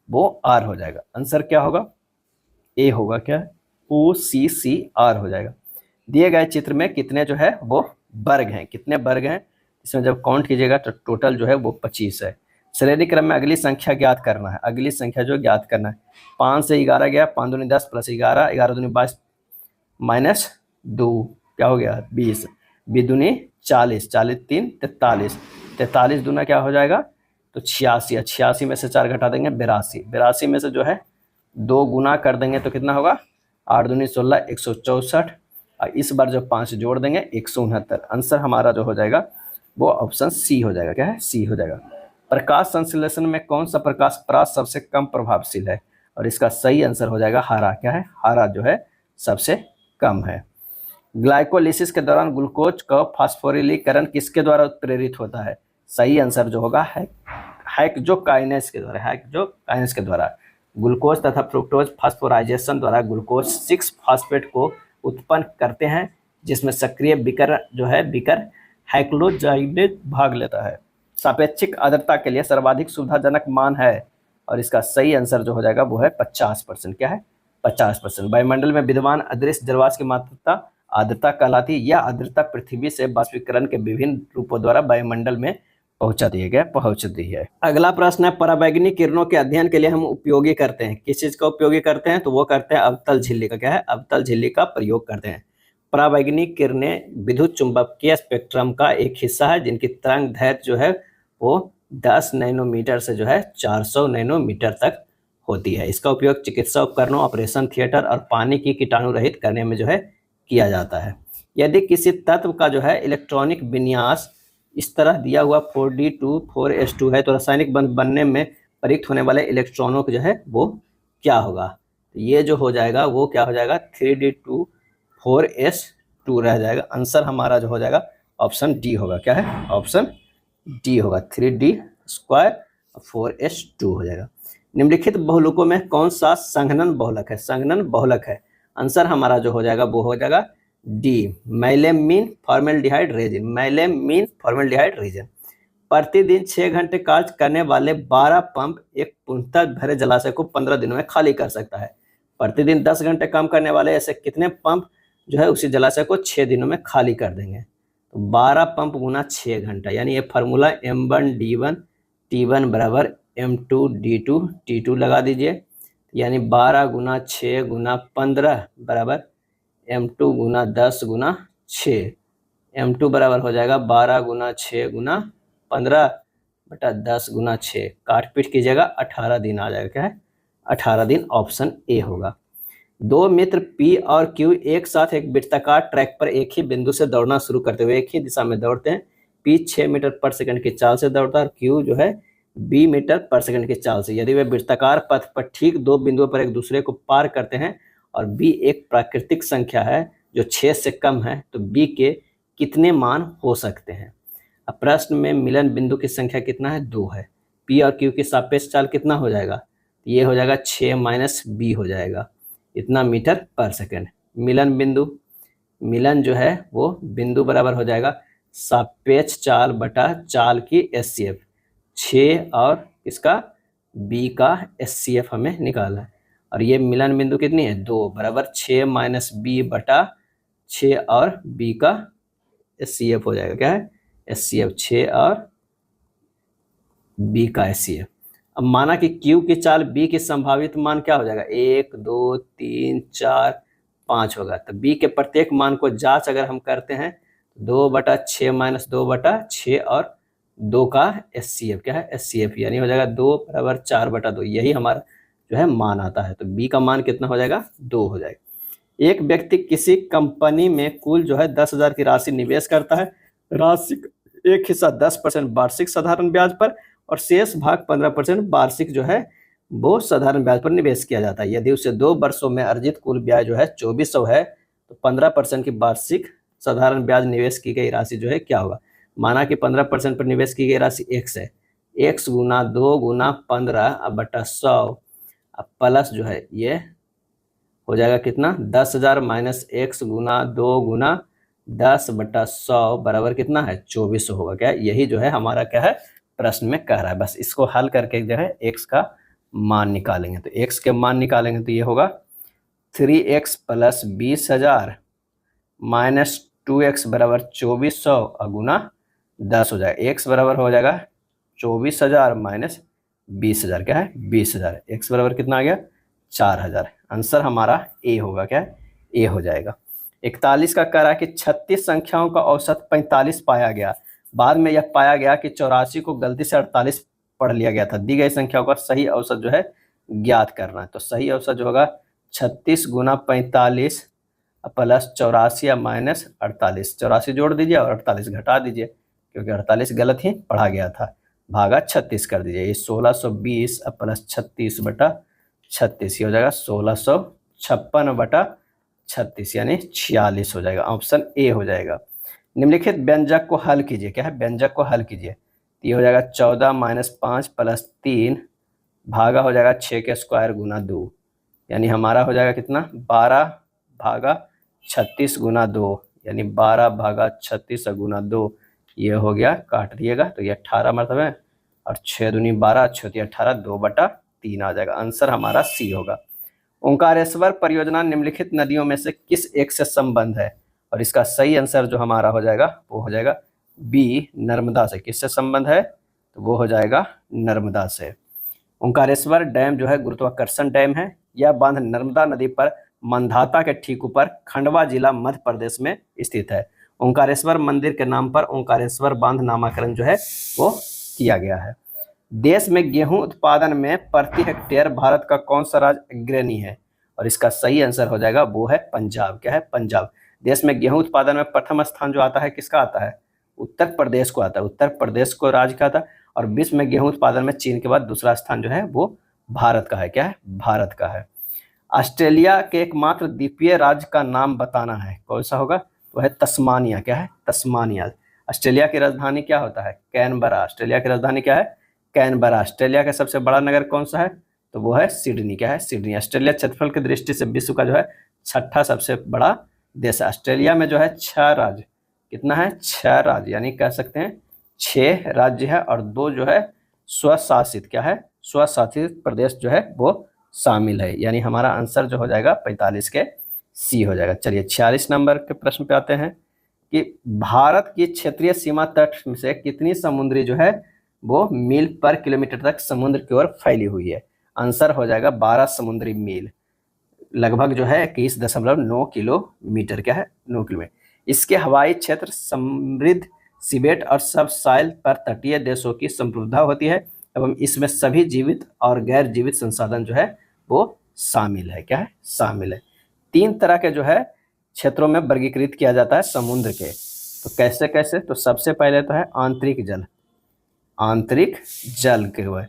वो R हो जाएगा। आंसर क्या होगा, ए होगा, क्या है, OCCR हो जाएगा। दिए गए चित्र में कितने जो है वो वर्ग हैं, कितने वर्ग हैं, इसमें जब काउंट कीजिएगा तो टोटल जो है वो 25 है। श्रेणी क्रम में अगली संख्या ज्ञात करना है, अगली संख्या जो ज्ञात करना है, 5 से 11 गया, 5 दूनी 10 +11, 11 दूनी 22 -2 क्या हो गया 20, 20 दूनी 40, 40 3 43, 43 दूना क्या हो जाएगा तो 86, 86 में से 4 घटा देंगे 82, 82 में से जो है 2 गुना कर देंगे तो कितना होगा 8 दूनी 16, 164 और इस बार जो 5 जोड़ देंगे 169। आंसर हमारा जो हो जाएगा वो ऑप्शन सी हो जाएगा, क्या है, सी हो जाएगा। प्रकाश संश्लेषण में कौन सा प्रकाश परास सबसे कम प्रभावशील है, और इसका सही आंसर हो जाएगा हरा, क्या है, हरा जो है सबसे कम है। ग्लाइकोलिसिस के दौरान ग्लूकोज का फास्फोरिलीकरण किसके द्वारा उत्प्रेरित होता है, सही आंसर जो होगा हेक्सोकाइनेस के द्वारा, हेक्सोकाइनेस के द्वारा। ग्लूकोज तथा फ्रुक्टोज फास्फोराइजेशन द्वारा ग्लूकोज 6 फास्फेट को उत्पन्न करते हैं, जिसमें सक्रिय बिकर जो है बिकर हाइक्लोजाइडेज भाग लेता है। सापेक्षिक आर्द्रता के लिए सर्वाधिक सुविधाजनक मान है, और इसका सही आंसर जो हो जाएगा वो है 50%, क्या है, 50%। वायुमंडल में विद्यमान अदृश्य जलवाष्प की मात्रा आर्द्रता कहलाती है। यह आर्द्रता पृथ्वी से वाष्पीकरण के विभिन्न रूपों द्वारा वायुमंडल में पहुंचती है। अगला प्रश्न है, पराबैंगनी किरणों के अध्ययन के लिए हम उपयोगी करते हैं, किस चीज का उपयोगी करते हैं, तो वो करते हैं अवतल झिल्ली का, क्या है, अवतल झिल्ली का प्रयोग करते हैं। पराबैंगनी किरणें विद्युत चुंबकीय स्पेक्ट्रम का एक हिस्सा है, जिनकी तरंग दैर्घ्य जो है वो 10 नैनोमीटर से जो है 400 नैनोमीटर तक होती है। इसका उपयोग चिकित्सा उपकरणों, ऑपरेशन थिएटर और पानी की कीटाणु रहित करने में जो है किया जाता है। यदि किसी तत्व का जो है इलेक्ट्रॉनिक विन्यास इस तरह दिया हुआ 4d2 4s2 है, तो रासायनिक बंध बनने में प्रयुक्त होने वाले इलेक्ट्रॉनों का जो है वो क्या होगा, तो ये जो हो जाएगा वो क्या हो जाएगा 3d2 4s2 रह जाएगा। आंसर हमारा जो हो जाएगा ऑप्शन डी होगा, क्या है, ऑप्शन डी होगा, 3d² 4s2 हो जाएगा। निम्नलिखित बहुलकों में कौन सा संघनन बहुलक है, संघनन बहुलक है, आंसर हमारा जो हो जाएगा वो हो जाएगा D, melamine formaldehyde resin, melamine formaldehyde resin. प्रतिदिन 6 घंटे कार्य करने वाले 12 पंप एक पूर्णतः भरे जलाशय को 15 दिनों में खाली कर सकता है। प्रतिदिन 10 घंटे काम करने वाले ऐसे कितने पंप जो है उसी जलाशय को 6 दिनों में खाली कर देंगे, तो 12 पंप गुना 6 घंटा, यानी ये फार्मूला M1D1 T1 बराबर M2D2 T2 लगा दीजिए, यानी 12 गुना 6 गुना 15 बराबर M2 गुना 10 गुना 6, M2 बराबर हो जाएगा 12 गुना 6 गुना 15 बटा 10 गुना 6, काट पीट कीजिएगा 18 दिन आ जाएगा। क्या है? 18 दिन, ऑप्शन ए होगा। दो मित्र P और Q एक साथ एक वृत्ताकार ट्रैक पर एक ही बिंदु से दौड़ना शुरू करते हुए एक ही दिशा में दौड़ते हैं। P 6 मीटर पर सेकंड की चाल से दौड़ता है और Q जो है 20 मीटर पर सेकंड की चाल से। यदि वे वृत्ताकार पथ पर ठीक दो बिंदुओं पर एक दूसरे को पार करते हैं और B एक प्राकृतिक संख्या है जो 6 से कम है, तो B के कितने मान हो सकते हैं? अब प्रश्न में मिलन बिंदु की संख्या कितना है? 2 है। P और Q की सापेक्ष चाल कितना हो जाएगा? ये हो जाएगा 6 माइनस B हो जाएगा, इतना मीटर पर सेकंड। मिलन बिंदु, मिलन जो है वो बिंदु बराबर हो जाएगा सापेक्ष चाल बटा चाल की SCF। 6 और इसका B का SCF हमें निकालना है, और ये मिलन बिंदु कितनी है? 2 बराबर 6 माइनस B बटा 6 और B का SCF हो जाएगा। क्या है? SCF 6 और B का SCF। अब माना कि Q की चाल B की संभावित मान क्या हो जाएगा? 1 2 3 4 5 होगा। तो B के प्रत्येक मान को जांच अगर हम करते हैं, 2 बटा 6 माइनस 2 बटा 6 और 2 का SCF। क्या है? SCF यानी हो जाएगा 2 बराबर 4 बटा 2, यही हमारा जो है मान आता है। तो B का मान कितना हो जाएगा? 2 हो जाएगा। एक व्यक्ति किसी कंपनी में कुल जो है 10,000 की राशि निवेश करता है। राशि एक हिस्सा 10% वार्षिक साधारण ब्याज पर और शेष भाग 15% वार्षिक जो है वो साधारण ब्याज पर निवेश किया जाता है। यदि उसे 2 वर्षों में अर्जित कुल ब्याज जो है 2400 है, तो 15% की वार्षिक साधारण ब्याज निवेश की गई राशि जो है क्या होगा? माना कि 15% पर निवेश की गई राशि x है, x गुना 2 गुना 15 बटा 100 प्लस जो है ये हो जाएगा कितना? 10,000 माइनस x गुना 2 गुना 10 बटा 100 बराबर कितना है? 2400 होगा। क्या यही जो है हमारा क्या है प्रश्न में कह रहा है। बस इसको हल करके जो है x का मान निकालेंगे। तो x के मान निकालेंगे तो ये होगा 3x प्लस 20,000 माइनस 2x बराबर 2400 गुना 10 हो जाएगा। x बराबर हो जाएगा 24,000 माइनस 20,000। क्या है? 20,000। x बराबर कितना आ गया? 4,000। आंसर हमारा ए होगा। क्या है? ए हो जाएगा। 41 का कह रहा है कि 36 संख्याओं का औसत 45 पाया गया। बाद में यह पाया गया कि 84 को गलती से 48 पढ़ लिया गया था। दी गई संख्याओं का सही औसत जो है ज्ञात करना है। तो सही औसत जो होगा 36 गुना 45 प्लस 84 माइनस 48। 84 जोड़ दीजिए और 48 घटा दीजिए, क्योंकि 48 गलत ही पढ़ा गया था। भागा 36 कर दीजिए। ये 1620 प्लस 36 बटा 36, ये हो जाएगा 1656 बटा 36 यानी 46 हो जाएगा। ऑप्शन ए हो जाएगा। निम्नलिखित व्यंजक को हल कीजिए। क्या है? व्यंजक को हल कीजिए। ये हो जाएगा 14 माइनस 5 प्लस 3 भागा हो जाएगा 6 के स्क्वायर गुना 2, यानी हमारा हो जाएगा कितना? 12 भागा 36 गुना 2, यानी 12 भागा 36 गुना 2, ये हो गया। काट दिएगा तो ये 18 मतलब है, और 6 दूनी 12, 6 18, 2 बटा 3 आ जाएगा। आंसर हमारा सी होगा। ओंकारेश्वर परियोजना निम्नलिखित नदियों में से किस एक से संबंध है? और इसका सही आंसर जो हमारा हो जाएगा वो हो जाएगा बी, नर्मदा से। किससे संबंध है? तो वो हो जाएगा नर्मदा से। ओंकारेश्वर डैम जो है गुरुत्वाकर्षण डैम है। यह बांध नर्मदा नदी पर मंधाता के ठीक ऊपर खंडवा जिला मध्य प्रदेश में स्थित है। ओंकारेश्वर मंदिर के नाम पर ओंकारेश्वर बांध नामकरण जो है वो किया गया है। देश में गेहूं उत्पादन में प्रति हेक्टेयर भारत का कौन सा राज्य अग्रणी है? और इसका सही आंसर हो जाएगा वो है पंजाब। क्या है? पंजाब। देश में गेहूं उत्पादन में प्रथम स्थान जो आता है किसका आता है? उत्तर प्रदेश को आता है। उत्तर प्रदेश को राज्य का आता है। और विश्व में गेहूं उत्पादन में चीन के बाद दूसरा स्थान जो है वो भारत का है। क्या है? भारत का है। ऑस्ट्रेलिया के एकमात्र द्वीपीय राज्य का नाम बताना है, कौन सा होगा? वो है तस्मानिया। क्या है? तस्मानिया। ऑस्ट्रेलिया की राजधानी क्या होता है? कैनबरा। ऑस्ट्रेलिया की राजधानी क्या है? कैनबरा। ऑस्ट्रेलिया का सबसे बड़ा नगर कौन सा है? तो वो है सिडनी। क्या है? सिडनी। ऑस्ट्रेलिया क्षेत्रफल की दृष्टि से विश्व का जो है 6ठा सबसे बड़ा देश है। ऑस्ट्रेलिया में जो है 6 राज्य, कितना है? 6 राज्य, यानी कह सकते हैं 6 राज्य है और 2 जो है स्वशासित। क्या है? स्वशासित प्रदेश जो है वो शामिल है। यानी हमारा आंसर जो हो जाएगा 45 के सी हो जाएगा। चलिए 46 नंबर के प्रश्न पे आते हैं कि भारत की क्षेत्रीय सीमा तट से कितनी समुद्री जो है वो मील पर किलोमीटर तक समुद्र की ओर फैली हुई है? आंसर हो जाएगा 12 समुद्री मील, लगभग जो है 21.9 किलोमीटर। क्या है? 9 किलोमीटर। इसके हवाई क्षेत्र समृद्ध सीबेट और सब साइल पर तटीय देशों की संप्रभुता होती है एवं इसमें सभी जीवित और गैर जीवित संसाधन जो है वो शामिल है। क्या है? शामिल है। 3 तरह के जो है क्षेत्रों में वर्गीकृत किया जाता है समुद्र के। तो कैसे कैसे? तो सबसे पहले तो है आंतरिक जल। आंतरिक जल के हुए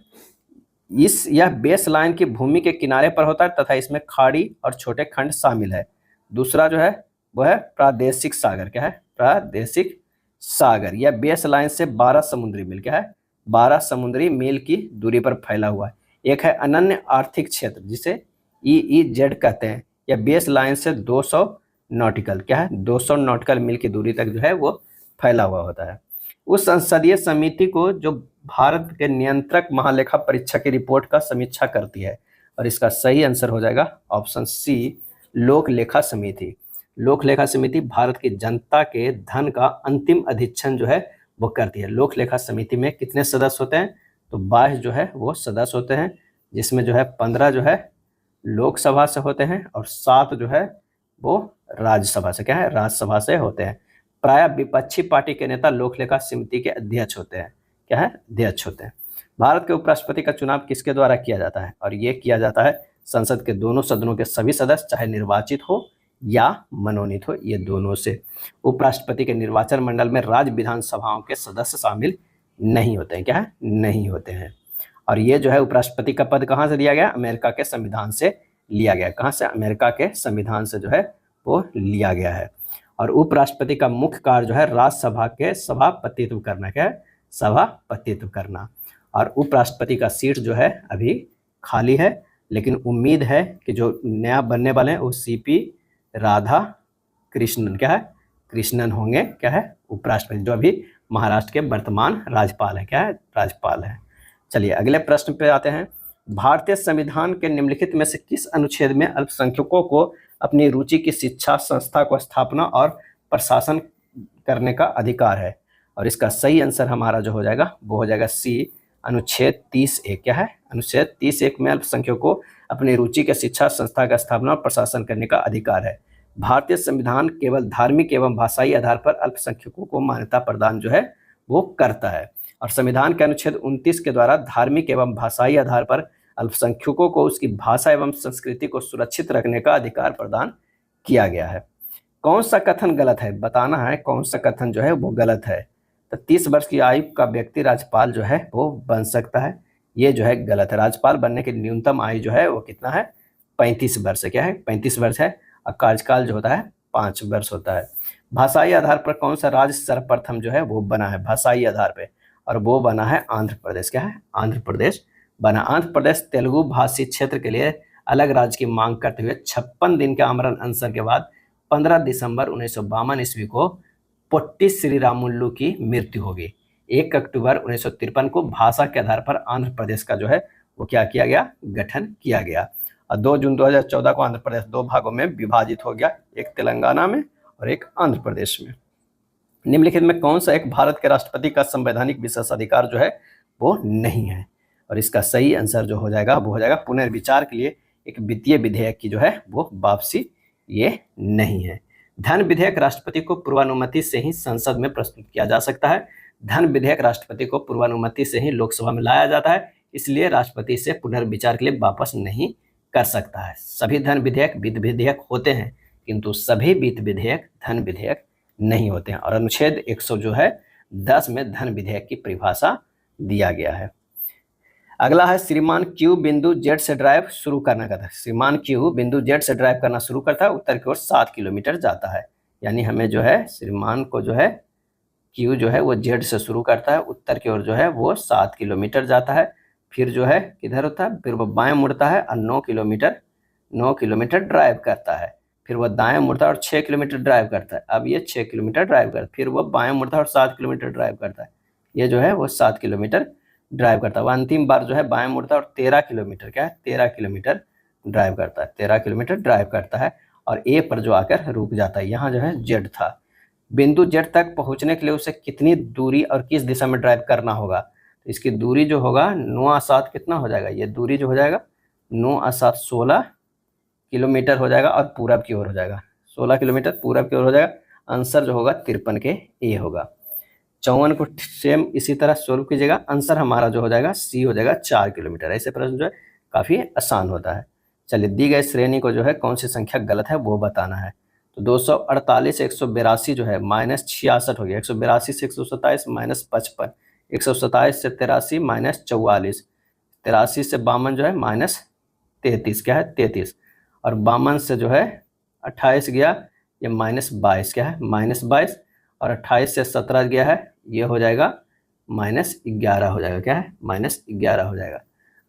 यह बेस लाइन की भूमि के किनारे पर होता है तथा इसमें खाड़ी और छोटे खंड शामिल है। दूसरा जो है वो है प्रादेशिक सागर। क्या है? प्रादेशिक सागर। यह बेस लाइन से 12 समुद्री मील, क्या है? 12 समुद्री मील की दूरी पर फैला हुआ है। एक है अनन्य आर्थिक क्षेत्र जिसे EEZ कहते हैं। यह बेस लाइन से 200 नॉटिकल, क्या है? 200 नॉटिकल मील की दूरी तक जो है वो फैला हुआ होता है। उस संसदीय समिति को जो भारत के नियंत्रक महालेखा परीक्षक की रिपोर्ट का समीक्षा करती है, और इसका सही आंसर हो जाएगा ऑप्शन सी, लोक लेखा समिति। लोक लेखा समिति भारत की जनता के धन का अंतिम अधीक्षण जो है वो करती है। लोक लेखा समिति में कितने सदस्य होते हैं? तो 22 जो है वो सदस्य होते हैं, जिसमें जो है 15 जो है लोकसभा से होते हैं और 7 जो है वो राज्यसभा से, क्या है? राज्यसभा से होते हैं। प्राय विपक्षी पार्टी के नेता लोक लेखा समिति के अध्यक्ष होते हैं। क्या है? अध्यक्ष होते हैं। भारत के उपराष्ट्रपति का चुनाव किसके द्वारा किया जाता है? और ये किया जाता है संसद के दोनों सदनों के सभी सदस्य, चाहे निर्वाचित हो या मनोनीत हो, ये दोनों से। उपराष्ट्रपति के निर्वाचन मंडल में राज्य विधानसभाओं के सदस्य शामिल नहीं होते हैं। क्या है? नहीं होते हैं। और ये जो है उपराष्ट्रपति का पद कहाँ से दिया गया? अमेरिका के संविधान से लिया गया। कहाँ से? अमेरिका के संविधान से जो है वो लिया गया है। और उपराष्ट्रपति का मुख्य कार्य जो है राज्यसभा के सभापतित्व करना। क्या है? सभापतित्व करना। और उपराष्ट्रपति का सीट जो है अभी खाली है, लेकिन उम्मीद है कि जो नया बनने वाले हैं वो CP राधा कृष्णन, क्या है? कृष्णन होंगे। क्या है? उपराष्ट्रपति, जो अभी महाराष्ट्र के वर्तमान राज्यपाल है। क्या है? राज्यपाल है। चलिए अगले प्रश्न पे आते हैं। भारतीय संविधान के निम्नलिखित में से किस अनुच्छेद में अल्पसंख्यकों को अपनी रुचि की शिक्षा संस्था को स्थापना और प्रशासन करने का अधिकार है? और इसका सही आंसर हमारा जो हो जाएगा वो हो जाएगा सी, अनुच्छेद 30(1). क्या है? अनुच्छेद 30(1) में अल्पसंख्यकों को अपनी रुचि के शिक्षा संस्था का स्थापना और प्रशासन करने का अधिकार है। भारतीय संविधान केवल धार्मिक एवं भाषाई आधार पर अल्पसंख्यकों को मान्यता प्रदान जो है वो करता है। और संविधान के अनुच्छेद 29 के द्वारा धार्मिक एवं भाषाई आधार पर अल्पसंख्यकों को उसकी भाषा एवं संस्कृति को सुरक्षित रखने का अधिकार प्रदान किया गया है। कौन सा कथन गलत है? बताना है कौन सा कथन जो है वो गलत है। तो 30 वर्ष की आयु का व्यक्ति राज्यपाल जो है वो बन सकता है, ये जो है गलत है। राज्यपाल बनने की न्यूनतम आयु जो है वो कितना है? 35 वर्ष है। क्या है? 35 वर्ष है। और कार्यकाल जो होता है 5 वर्ष होता है। भाषाई आधार पर कौन सा राज्य सर्वप्रथम जो है वो बना है भाषाई आधार पे? और वो बना है आंध्र प्रदेश। क्या है? आंध्र प्रदेश बना। आंध्र प्रदेश तेलुगु भाषी क्षेत्र के लिए अलग राज्य की मांग करते हुए 56 दिन के आमरण अनशन के बाद 15 दिसंबर 1952 ईस्वी को पोट्टी श्रीरामुलु की मृत्यु होगी। 1 अक्टूबर 1953 को भाषा के आधार पर आंध्र प्रदेश का जो है वो क्या किया गया? गठन किया गया। और 2 जून 2014 को आंध्र प्रदेश 2 भागों में विभाजित हो गया, एक तेलंगाना में और एक आंध्र प्रदेश में। निम्नलिखित में कौन सा एक भारत के राष्ट्रपति का संवैधानिक विशेषाधिकार जो है वो नहीं है? और इसका सही आंसर जो हो जाएगा वो हो जाएगा पुनर्विचार के लिए एक वित्तीय विधेयक की जो है वो वापसी, ये नहीं है। धन विधेयक राष्ट्रपति को पूर्वानुमति से ही संसद में प्रस्तुत किया जा सकता है। धन विधेयक राष्ट्रपति को पूर्वानुमति से ही लोकसभा में लाया जाता है, इसलिए राष्ट्रपति से पुनर्विचार के लिए वापस नहीं कर सकता है। सभी धन विधेयक वित्त विधेयक होते हैं, किंतु सभी वित्त विधेयक धन विधेयक नहीं होते हैं। और अनुच्छेद 110 में धन विधेयक की परिभाषा दिया गया है। अगला है श्रीमान क्यू बिंदु जेड से ड्राइव शुरू करना कहता है। श्रीमान क्यू बिंदु जेड से ड्राइव करना शुरू करता है, उत्तर की ओर 7 किलोमीटर जाता है। यानी हमें जो है श्रीमान को जो है क्यू जो है वो जेड से शुरू करता है, उत्तर की ओर जो है वो 7 किलोमीटर जाता है। फिर जो है किधर होता है? फिर वो बाएं मुड़ता है और 9 किलोमीटर ड्राइव करता है। फिर वो दाएं मुड़ता है और 6 किलोमीटर ड्राइव करता है। अब ये 6 किलोमीटर ड्राइव करता है। फिर वो बाएं मुड़ता है और 7 किलोमीटर ड्राइव करता है। ये जो है वो 7 किलोमीटर ड्राइव करता है। वो अंतिम बार जो है बाएं मुड़ता है और 13 किलोमीटर, क्या है? 13 किलोमीटर ड्राइव करता है। 13 किलोमीटर ड्राइव करता है और ए पर जो आकर रुक जाता है। यहाँ जो है जेड था। बिंदु जेड तक पहुँचने के लिए उसे कितनी दूरी और किस दिशा में ड्राइव करना होगा? तो इसकी दूरी जो होगा 9 और 7 कितना हो जाएगा? ये दूरी जो हो जाएगा 9 और 7 16 किलोमीटर हो जाएगा और पूरब की ओर हो जाएगा। 16 किलोमीटर पूरब की ओर हो जाएगा आंसर जो होगा 53 के ए होगा। 54 को सेम इसी तरह सोल्व कीजिएगा, आंसर हमारा जो हो जाएगा सी हो जाएगा 4 किलोमीटर। ऐसे प्रश्न जो है काफ़ी आसान होता है। चलिए, दी गई श्रेणी को जो है कौन सी संख्या गलत है वो बताना है। तो 248 से 182 जो है -66 हो गया, 182 से 127 -55, 127 से 83 -44, 83 से 52 जो है -33, क्या है 33, और 52 से जो है 28 गया, ये -22, क्या है -22, और 28 से 17 गया है, ये हो जाएगा -11 हो जाएगा, क्या है -11 हो जाएगा।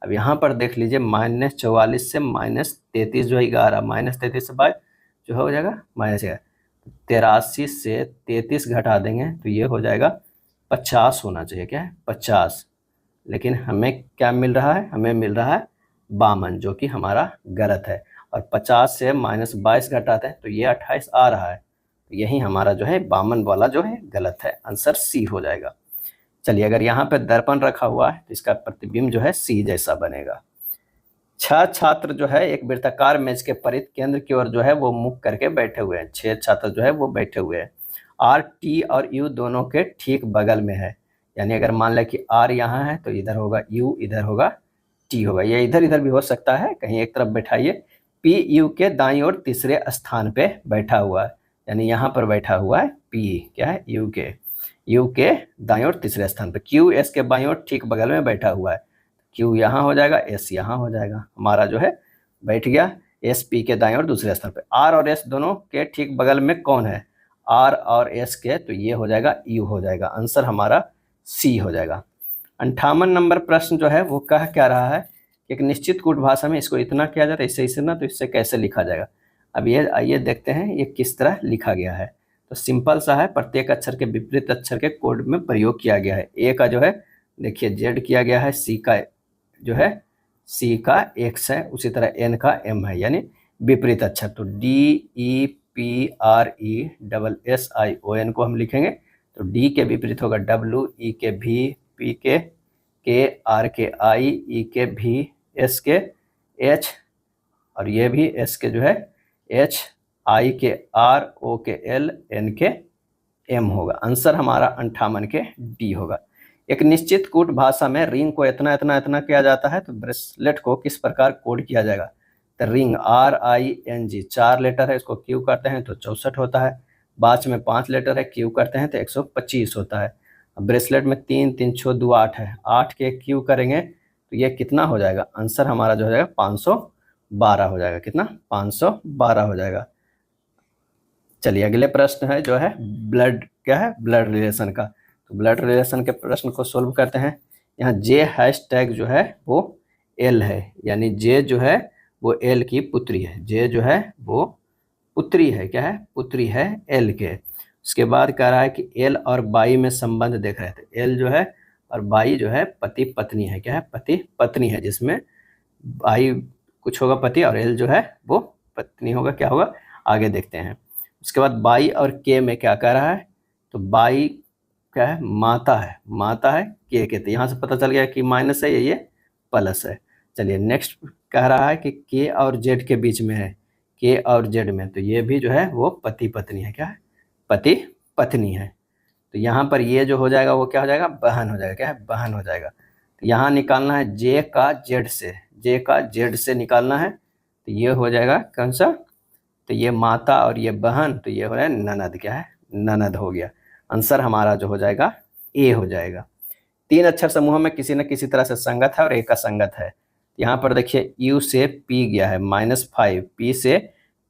अब यहाँ पर देख लीजिए, -44 से -33 जो है 11, -33 से 22 जो हो जाएगा -11, 83 से 33 घटा देंगे तो ये हो जाएगा 50 होना चाहिए, क्या है 50, लेकिन हमें क्या मिल रहा है, हमें मिल रहा है 52, जो कि हमारा गलत है। और 50 से -22 घटाते हैं तो ये 28 आ रहा है, तो यही हमारा जो है 52 वाला जो है गलत है, आंसर सी हो जाएगा। चलिए, अगर यहाँ पे दर्पण रखा हुआ है तो इसका प्रतिबिंब जो है सी जैसा बनेगा। 6 छात्र जो है एक वृत्ताकार मेज के परिध केंद्र की ओर जो है वो मुख करके बैठे हुए हैं। 6 छात्र जो है वो बैठे हुए हैं। आर, टी और यू दोनों के ठीक बगल में है, यानी अगर मान लें कि आर यहाँ है तो इधर होगा यू, इधर होगा टी होगा, ये इधर इधर भी हो सकता है, कहीं एक तरफ बैठाइए। पी यू के दाईं ओर तीसरे स्थान पे बैठा हुआ है, यानी यहाँ पर बैठा हुआ है पी, क्या है यू के दाईं ओर तीसरे स्थान पे। क्यू एस के बाईं ओर ठीक बगल में बैठा हुआ है, क्यू यहाँ हो जाएगा, एस यहाँ हो जाएगा, हमारा जो है बैठ गया एस पी के दाईं ओर दूसरे स्थान पे। आर और एस दोनों के ठीक बगल में कौन है, आर और एस के, तो ये हो जाएगा यू हो जाएगा, आंसर हमारा सी हो जाएगा। 58 नंबर प्रश्न जो है वो कह क्या रहा है, एक निश्चित कूट भाषा में इसको इतना किया जाता है, इससे ना, तो इससे कैसे लिखा जाएगा। अब ये आइए देखते हैं ये किस तरह लिखा गया है। तो सिंपल सा है, प्रत्येक अक्षर के विपरीत अक्षर के कोड में प्रयोग किया गया है। ए का जो है देखिए जेड किया गया है, सी का जो है सी का एक्स है, उसी तरह एन का एम है, यानी विपरीत अक्षर। तो D E P R E double S I O N को हम लिखेंगे, तो डी के विपरीत होगा डब्ल्यू, ई के भी, पी के आर के आई, ई के भी, एस के एच, और ये भी एस के जो है एच, आई के आर, ओ के एल, एन के एम होगा, आंसर हमारा 58 के डी होगा। एक निश्चित कूट भाषा में रिंग को इतना इतना इतना किया जाता है, तो ब्रेसलेट को किस प्रकार कोड किया जाएगा। तो रिंग RING 4 लेटर है, इसको क्यू करते हैं तो 64 होता है। बाच में 5 लेटर है, क्यू करते हैं तो 125 होता है। ब्रेसलेट में 3 3 6 2 8 है, 8 के क्यू करेंगे तो ये कितना हो जाएगा, आंसर हमारा जो हो जाएगा 512 हो जाएगा, कितना 512 हो जाएगा। चलिए, अगले प्रश्न है जो है ब्लड, क्या है ब्लड रिलेशन का। तो ब्लड रिलेशन के प्रश्न को सोल्व करते हैं। यहाँ जे हैशटैग जो है वो एल है, यानी जे जो है वो एल की पुत्री है, जे जो है वो पुत्री है, क्या है पुत्री है एल के। उसके बाद कह रहा है कि एल और बाई में संबंध देख रहे थे। एल जो है और बाई जो है पति पत्नी है, क्या है पति पत्नी है, जिसमें बाई कुछ होगा पति और एल जो है वो पत्नी होगा, क्या होगा आगे देखते हैं। उसके बाद बाई और के में क्या कह रहा है, तो बाई क्या है माता है, माता है के तो यहाँ से पता चल गया कि माइनस है, ये प्लस है। चलिए, नेक्स्ट कह रहा है कि के और जेड के बीच में है, के और जेड में, तो ये भी जो है वो पति पत्नी है, क्या है पति पत्नी है। तो यहाँ पर ये जो हो जाएगा वो क्या हो जाएगा, बहन हो जाएगा, क्या है बहन हो जाएगा। तो यहाँ निकालना है जे का जेड से, जे का जेड से निकालना है, तो ये हो जाएगा कौन सा, तो ये माता और ये बहन, तो ये हो रहा है ननद, क्या है ननद हो गया, आंसर हमारा जो हो जाएगा ए हो जाएगा। 3 अक्षर समूह में किसी न किसी तरह से संगत है और एक असंगत है। यहाँ पर देखिए यू से पी गया है -5, पी से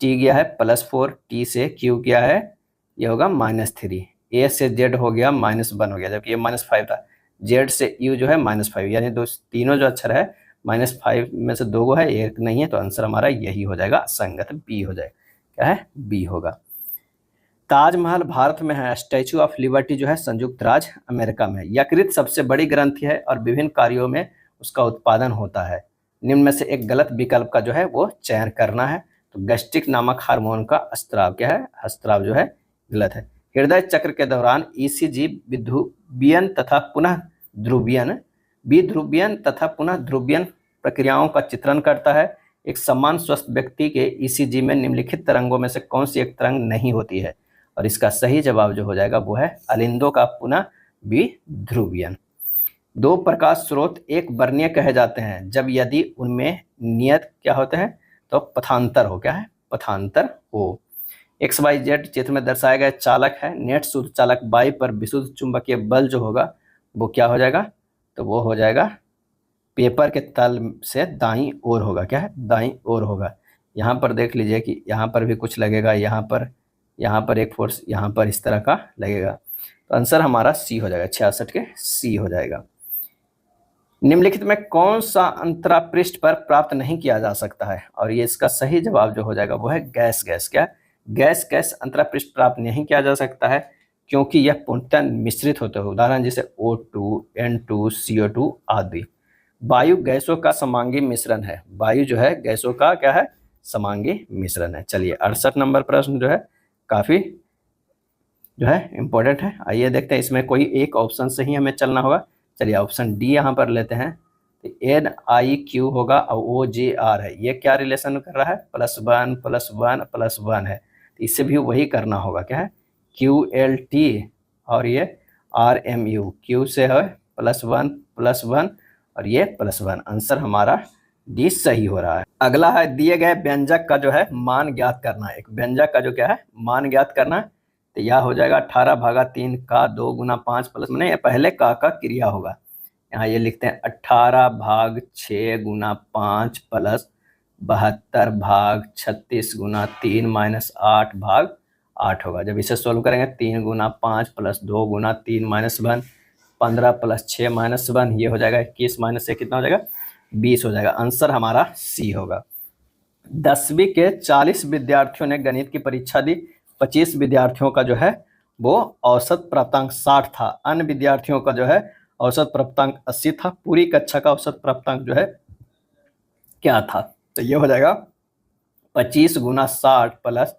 टी गया है +4, टी से क्यू गया है, ये होगा -3, ए से जेड हो गया -1 हो गया, जबकि ये -5 था। जेड से यू जो है -5, यानी तीनों जो अक्षर है -5 में से 2 है, एक नहीं है, तो आंसर हमारा यही हो जाएगा असंगत, बी हो जाएगा, क्या है बी होगा। ताजमहल भारत में है, स्टैचू ऑफ लिबर्टी जो है संयुक्त राज्य अमेरिका में है। यकृत सबसे बड़ी ग्रंथि है और विभिन्न कार्यों में उसका उत्पादन होता है। निम्न में से एक गलत विकल्प का जो है वो चयन करना है। तो गैस्ट्रिक नामक हार्मोन का स्त्राव, क्या है स्त्राव जो है गलत है। हृदय चक्र के दौरान ECG विध्रुवीयन तथा पुनः ध्रुवीयन प्रक्रियाओं का चित्रण करता है। एक समान स्वस्थ व्यक्ति के ECG में निम्नलिखित तरंगों में से कौन सी एक तरंग नहीं होती है। और इसका सही जवाब जो हो जाएगा वो है अलिंदों का पुनः विध्रुवीयन। दो प्रकाश स्रोत एक वर्णीय कहे जाते हैं जब यदि उनमें नियत क्या होते हैं, तो पथांतर हो, क्या है, पथांतर हो। XYZ चित्र में दर्शाया गया चालक है, नेट शुद्ध चालक बाई पर विशुद्ध चुंबकीय बल जो होगा वो क्या हो जाएगा, तो वो हो जाएगा पेपर के तल से दाईं ओर होगा, क्या है, दाईं ओर होगा। यहाँ पर देख लीजिए कि यहाँ पर भी कुछ लगेगा, यहाँ पर एक फोर्स यहाँ पर इस तरह का लगेगा। तो आंसर हमारा सी हो जाएगा, 66 के सी हो जाएगा। निम्नलिखित में कौन सा अंतरा पृष्ठ पर प्राप्त नहीं किया जा सकता है, और ये इसका सही जवाब जो हो जाएगा वो है गैस गैस। क्या, गैस गैस अंतरा पृष्ठ प्राप्त नहीं किया जा सकता है क्योंकि यह पूर्णतः मिश्रित होते हैं। उदाहरण जैसे O2, N2, CO2 आदि। वायु गैसों का समांगी मिश्रण है, वायु जो है गैसों का क्या है, समांगी मिश्रण है। चलिए 68 नंबर प्रश्न जो है काफी जो है इंपॉर्टेंट है। आइए देखते हैं, इसमें कोई एक ऑप्शन से ही हमें चलना होगा। चलिए ऑप्शन डी यहाँ पर लेते हैं। तो NIQ होगा और OJR है, ये क्या रिलेशन कर रहा है, +1 +1 +1 है, तो इससे भी वही करना होगा, क्या है, QLT और ये RMU, Q से है +1 +1 और ये +1। आंसर हमारा डी सही हो रहा है। अगला है दिए गए व्यंजक का जो है मान ज्ञात करना। एक व्यंजक का जो क्या है मान ज्ञात करना, तो यह हो जाएगा 18/3 का 2 × 5 प्लस मैंने ये पहले का क्रिया होगा। यहाँ ये लिखते हैं 18/6 × 5 प्लस 72/36 × 3 - 8/8 होगा। जब इसे सोल्व करेंगे 3 × 5 प्लस 2 × 3 - 1 15 + 6 - 1 ये हो जाएगा 21 - 1 कितना हो जाएगा 20 हो जाएगा। आंसर हमारा सी होगा। 10वीं के 40 विद्यार्थियों ने गणित की परीक्षा दी, 25 विद्यार्थियों का जो है वो औसत प्राप्तांक 60 था, अन्य विद्यार्थियों का जो है औसत प्राप्तांक 80 था। पूरी कक्षा का औसत प्राप्तांक जो है क्या था, तो ये हो जाएगा 25 × 60 प्लस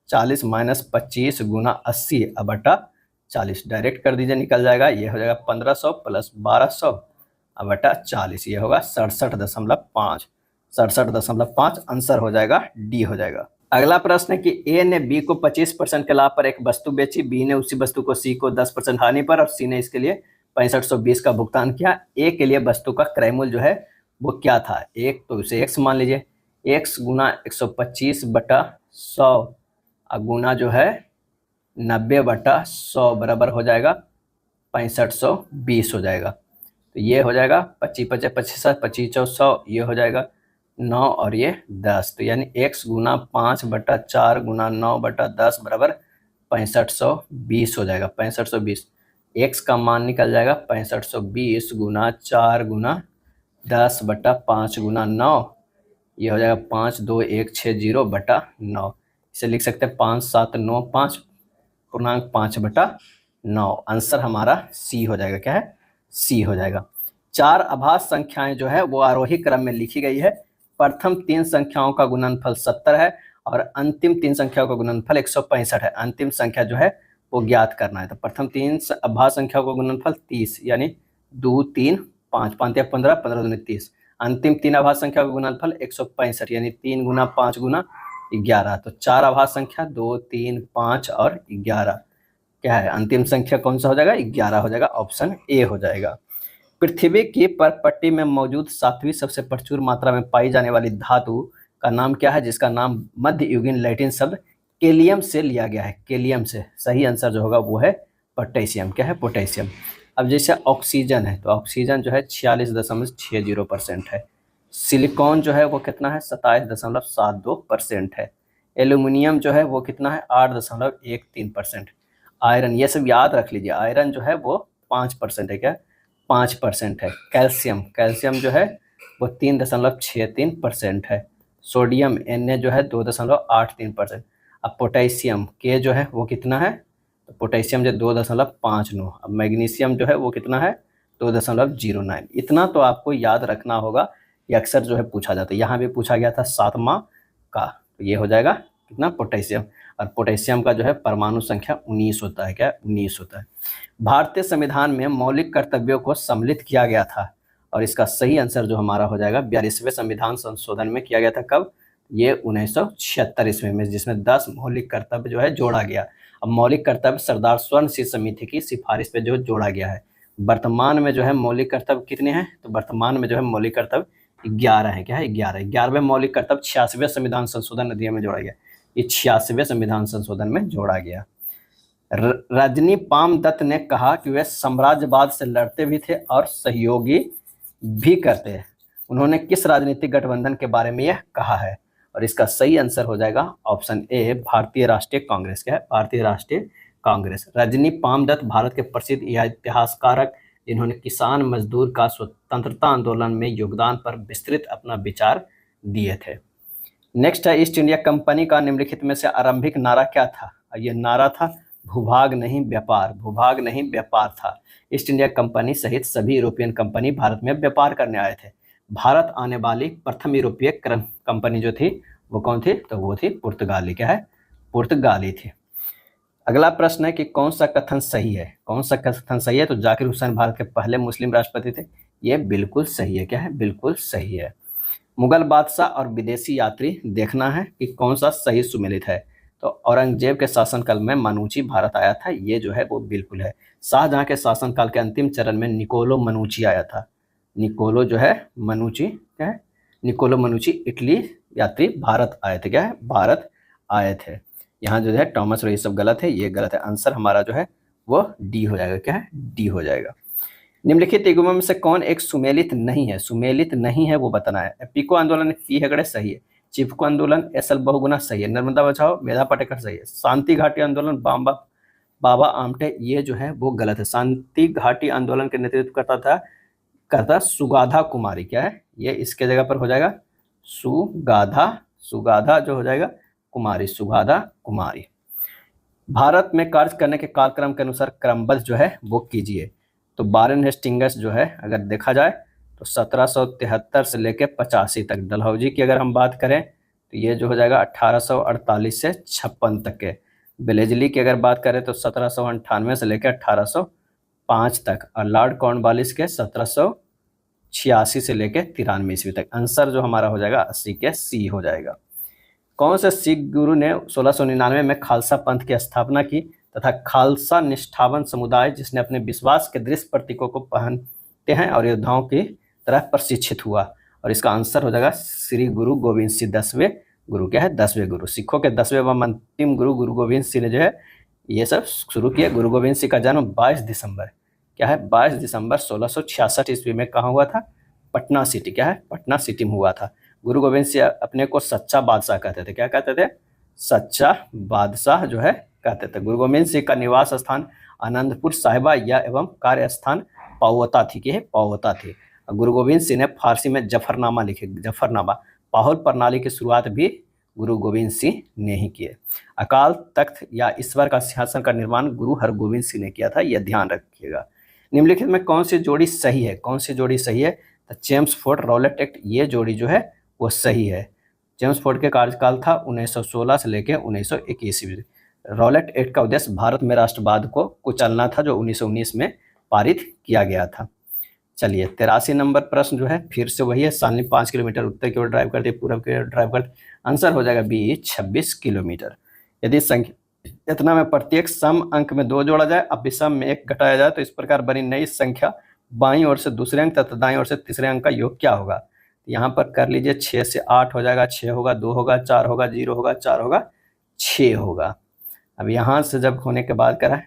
40 - 25 × 80 बटा 40। डायरेक्ट कर दीजिए, निकल जाएगा, ये हो जाएगा 1500 प्लस 1200 बटा 40, ये होगा 67.5। 67.5 आंसर हो जाएगा डी हो जाएगा। अगला प्रश्न है कि ए ने बी को 25% के लाभ पर एक वस्तु बेची, बी ने उसी वस्तु को सी को 10% हानि पर और सी ने इसके लिए 6520 का भुगतान किया। ए के लिए वस्तु का क्रय मूल्य जो है वो क्या था, एक तो उसे x मान लीजिए, x × 125 बटा 100 गुना जो है 90/100 बराबर हो जाएगा 6520 हो जाएगा। तो ये हो जाएगा 25 × 25 25 × 100 ये हो जाएगा 9 और ये 10, तो यानी x × 5/4 × 9/10 बराबर 6520 हो जाएगा। 6520 x का मान निकल जाएगा 6520 × 4 × 10/5 × 9 ये हो जाएगा 526160/9। इसे लिख सकते हैं 5795.5/9। आंसर हमारा सी हो जाएगा, क्या है, सी हो जाएगा। 4 अभाज्य संख्याएं जो है वो आरोही क्रम में लिखी गई है। प्रथम 3 संख्याओं का गुणनफल 70 है और अंतिम 3 संख्याओं का गुणनफल 165 है। अंतिम संख्या जो है वो ज्ञात करना है। तो प्रथम 3 अभाज्य संख्याओं का गुणनफल 30 यानी 2 3 5 5 या 15 15 दूनी 30। अंतिम 3 अभाज्य संख्या का गुणनफल 165 यानी 3 × 5 × 11। तो 4 अभाज्य संख्या 2 3 5 और 11 क्या है, अंतिम संख्या कौन सा हो जाएगा, 11 हो जाएगा। ऑप्शन ए हो जाएगा। पृथ्वी की परपट्टी में मौजूद 7वीं सबसे प्रचुर मात्रा में पाई जाने वाली धातु का नाम क्या है, जिसका नाम मध्ययुगीन लैटिन शब्द केलियम से लिया गया है। केलियम से सही आंसर जो होगा वो है पोटेशियम। क्या है, पोटेशियम। अब जैसे ऑक्सीजन है तो ऑक्सीजन जो है 46.60% है। सिलिकॉन जो है वो कितना है, 27.72% है। एल्यूमिनियम जो है वो कितना है, 8.13%। आयरन, ये सब याद रख लीजिए, आयरन जो है वो 5% है। क्या, 5% है। कैल्शियम, कैल्शियम जो है वो 3.63% है। सोडियम Na जो है 2.83%। अब पोटेशियम के जो है वो कितना है, तो पोटेशियम जो 2.59। अब मैग्नीशियम जो है वो कितना है, 2.09। इतना तो आपको याद रखना होगा, ये अक्सर जो है पूछा जाता है। यहाँ भी पूछा गया था 7वां का, तो ये हो जाएगा कितना, पोटेशियम। और पोटेशियम का जो है परमाणु संख्या 19 होता है। क्या, 19 होता है। भारतीय संविधान में मौलिक कर्तव्यों को सम्मिलित किया गया था और इसका सही आंसर जो हमारा हो जाएगा 42वें संविधान संशोधन में किया गया था। कब, ये 1976 ईस्वी में, जिसमें 10 मौलिक कर्तव्य जो है जोड़ा गया। अब मौलिक कर्तव्य सरदार स्वर्ण सिंह समिति की सिफारिश पे जो जोड़ा गया है। वर्तमान में जो है मौलिक कर्तव्य कितने हैं, तो वर्तमान में जो है मौलिक कर्तव्य 11 है। क्या है, 11। 11वें मौलिक कर्तव्य 86वें संविधान संशोधन अधिनियम में जोड़ा गया। ये 86वें संविधान संशोधन में जोड़ा गया। रजनी पामदत्त ने कहा कि वे साम्राज्यवाद से लड़ते भी थे और सहयोगी भी करते हैं। उन्होंने किस राजनीतिक गठबंधन के बारे में यह कहा है, और इसका सही आंसर हो जाएगा ऑप्शन ए, भारतीय राष्ट्रीय कांग्रेस। क्या है, भारतीय राष्ट्रीय कांग्रेस। रजनी पामदत्त भारत के प्रसिद्ध इतिहासकारक जिन्होंने किसान मजदूर का स्वतंत्रता आंदोलन में योगदान पर विस्तृत अपना विचार दिए थे। नेक्स्ट है, ईस्ट इंडिया कंपनी का निम्नलिखित में से आरंभिक नारा क्या था। ये नारा था भूभाग नहीं व्यापार, भूभाग नहीं व्यापार था। ईस्ट इंडिया कंपनी सहित सभी यूरोपियन कंपनी भारत में व्यापार करने आए थे। भारत आने वाली प्रथम यूरोपीय कंपनी जो थी वो कौन थी, तो वो थी पुर्तगाली। क्या है, पुर्तगाली थी। अगला प्रश्न है कि कौन सा कथन सही है, कौन सा कथन सही है, तो जाकिर हुसैन भारत के पहले मुस्लिम राष्ट्रपति थे। ये बिल्कुल सही है। क्या है, बिल्कुल सही है। मुगल बादशाह और विदेशी यात्री देखना है कि कौन सा सही सुमेलित है, तो औरंगजेब के शासनकाल में मनुची भारत आया था। ये जो है वो बिल्कुल है। शाहजहां के शासनकाल के अंतिम चरण में निकोलो मनुची आया था। निकोलो जो है मनुची, क्या है, निकोलो मनुची इटली यात्री भारत आए थे। क्या है, भारत आए थे। यहाँ जो है टॉमस रो ये सब गलत है, ये गलत है। आंसर हमारा जो है वो डी हो जाएगा। क्या है, डी हो जाएगा। निम्नलिखित युग्मों में से कौन एक सुमेलित नहीं है, सुमेलित नहीं है वो बताना है। पीको आंदोलन टी हेगड़े सही है। चिपको आंदोलन एस एल बहुगुणा सही है। नर्मदा बचाओ मेधा पाटेकर सही है। शांति घाटी आंदोलन बाबा आमटे ये जो है वो गलत है। शांति घाटी आंदोलन के नेतृत्व करता सुगाधा कुमारी। क्या है, ये इसके जगह पर हो जाएगा सुगाधा जो हो जाएगा कुमारी, सुगाधा कुमारी। भारत में कार्य करने के कार्यक्रम के अनुसार क्रमबद्ध जो है वो कीजिए। तो वारेन हेस्टिंग्स जो है अगर देखा जाए तो 1773 से लेकर 85 तक। डलहौजी की अगर हम बात करें तो ये जो हो जाएगा 1848 से 56 तक के। बेलेजली की अगर बात करें तो 1798 से लेकर 1805 तक। और लॉर्ड कॉर्नवालिस के 1786 से लेकर 93 ईस्वी तक। आंसर जो हमारा हो जाएगा 80 के सी हो जाएगा। कौन से सिख गुरु ने 1699 में खालसा पंथ की स्थापना की तथा खालसा निष्ठावन समुदाय जिसने अपने विश्वास के दृश्य प्रतीकों को पहनते हैं और योद्धाओं की तरह प्रशिक्षित हुआ, और इसका आंसर हो जाएगा श्री गुरु गोविंद सिंह। 10वें गुरु। क्या है, 10वें गुरु। सिखों के 10वें व अंतिम गुरु गुरु गोविंद सिंह ने जो है ये सब शुरू किया। गुरु गोविंद सिंह का जन्म 22 दिसंबर, क्या है, 22 दिसंबर 1666 ईस्वी में कहाँ हुआ था, पटना सिटी। क्या है, पटना सिटी में हुआ था। गुरु गोविंद सिंह अपने को सच्चा बादशाह कहते थे। क्या कहते थे, सच्चा बादशाह जो है कहते थे। गुरु गोविंद सिंह का निवास स्थान आनंदपुर साहिबा या एवं कार्य स्थान पावता थी। कि पावता थी। गुरु गोविंद सिंह ने फारसी में जफरनामा लिखे। जफरनामा। पाहुल प्रणाली की शुरुआत भी गुरु गोविंद सिंह ने ही किए। अकाल तख्त या ईश्वर का सिंहासन का निर्माण गुरु हरगोविंद सिंह ने किया था। यह ध्यान रखिएगा। निम्नलिखित में कौन सी जोड़ी सही है, कौन सी जोड़ी सही है, तो चेम्सफोर्ड रॉलेट एक्ट ये जोड़ी जो है वो सही है। चेम्सफोर्ड के कार्यकाल था 1916 से लेकर 1921 ईस्वी। रॉलेट एक्ट का उद्देश्य भारत में राष्ट्रवाद को कुचलना था, जो 1919 में पारित किया गया था। चलिए 83 नंबर प्रश्न जो है फिर से वही है। सालनी 5 किलोमीटर उत्तर की ओर ड्राइव करती है, पूर्व की ओर ड्राइव करती। आंसर हो जाएगा बी 26 किलोमीटर। यदि संख्या इतना में प्रत्येक सम अंक में 2 जोड़ा जाए अब विषम में 1 घटाया जाए तो इस प्रकार बनी नई संख्या बाईं ओर से दूसरे अंक तथा दाईं ओर से तीसरे अंक का योग क्या होगा। यहाँ पर कर लीजिए 6 से 8 हो जाएगा, 6 होगा, 2 होगा, 4 होगा, 0 होगा, 4 होगा, 6 होगा। अब यहाँ से जब होने के बाद करा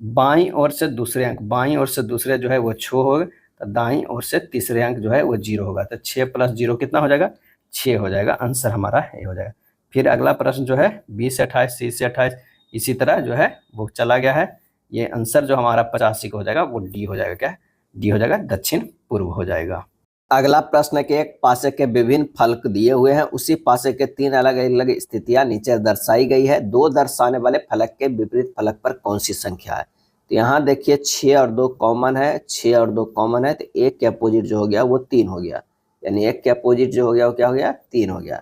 बाईं ओर से दूसरे अंक, बाईं ओर से दूसरे जो है वो 6 होगा, तो दाईं ओर से तीसरे अंक जो है वो 0 होगा। तो 6 + 0 कितना हो जाएगा, 6 हो जाएगा। आंसर हमारा ये हो जाएगा। फिर अगला प्रश्न जो है 20 से 28, 30 से 28 इसी तरह जो है वो चला गया है। ये आंसर जो हमारा 85 का हो जाएगा वो डी हो जाएगा। क्या डी हो जाएगा, दक्षिण पूर्व हो जाएगा। अगला प्रश्न के एक पासे के विभिन्न फलक दिए हुए हैं, उसी पासे के 3 अलग अलग स्थितियां नीचे दर्शाई गई है। 2 दर्शाने वाले फलक के विपरीत फलक पर कौन सी संख्या है। तो यहाँ देखिए 6 और 2 कॉमन है, 6 और 2 कॉमन है, तो 1 के अपोजिट जो हो गया वो 3 हो गया, यानी 1 के अपोजिट जो हो गया वो क्या हो गया, 3 हो गया।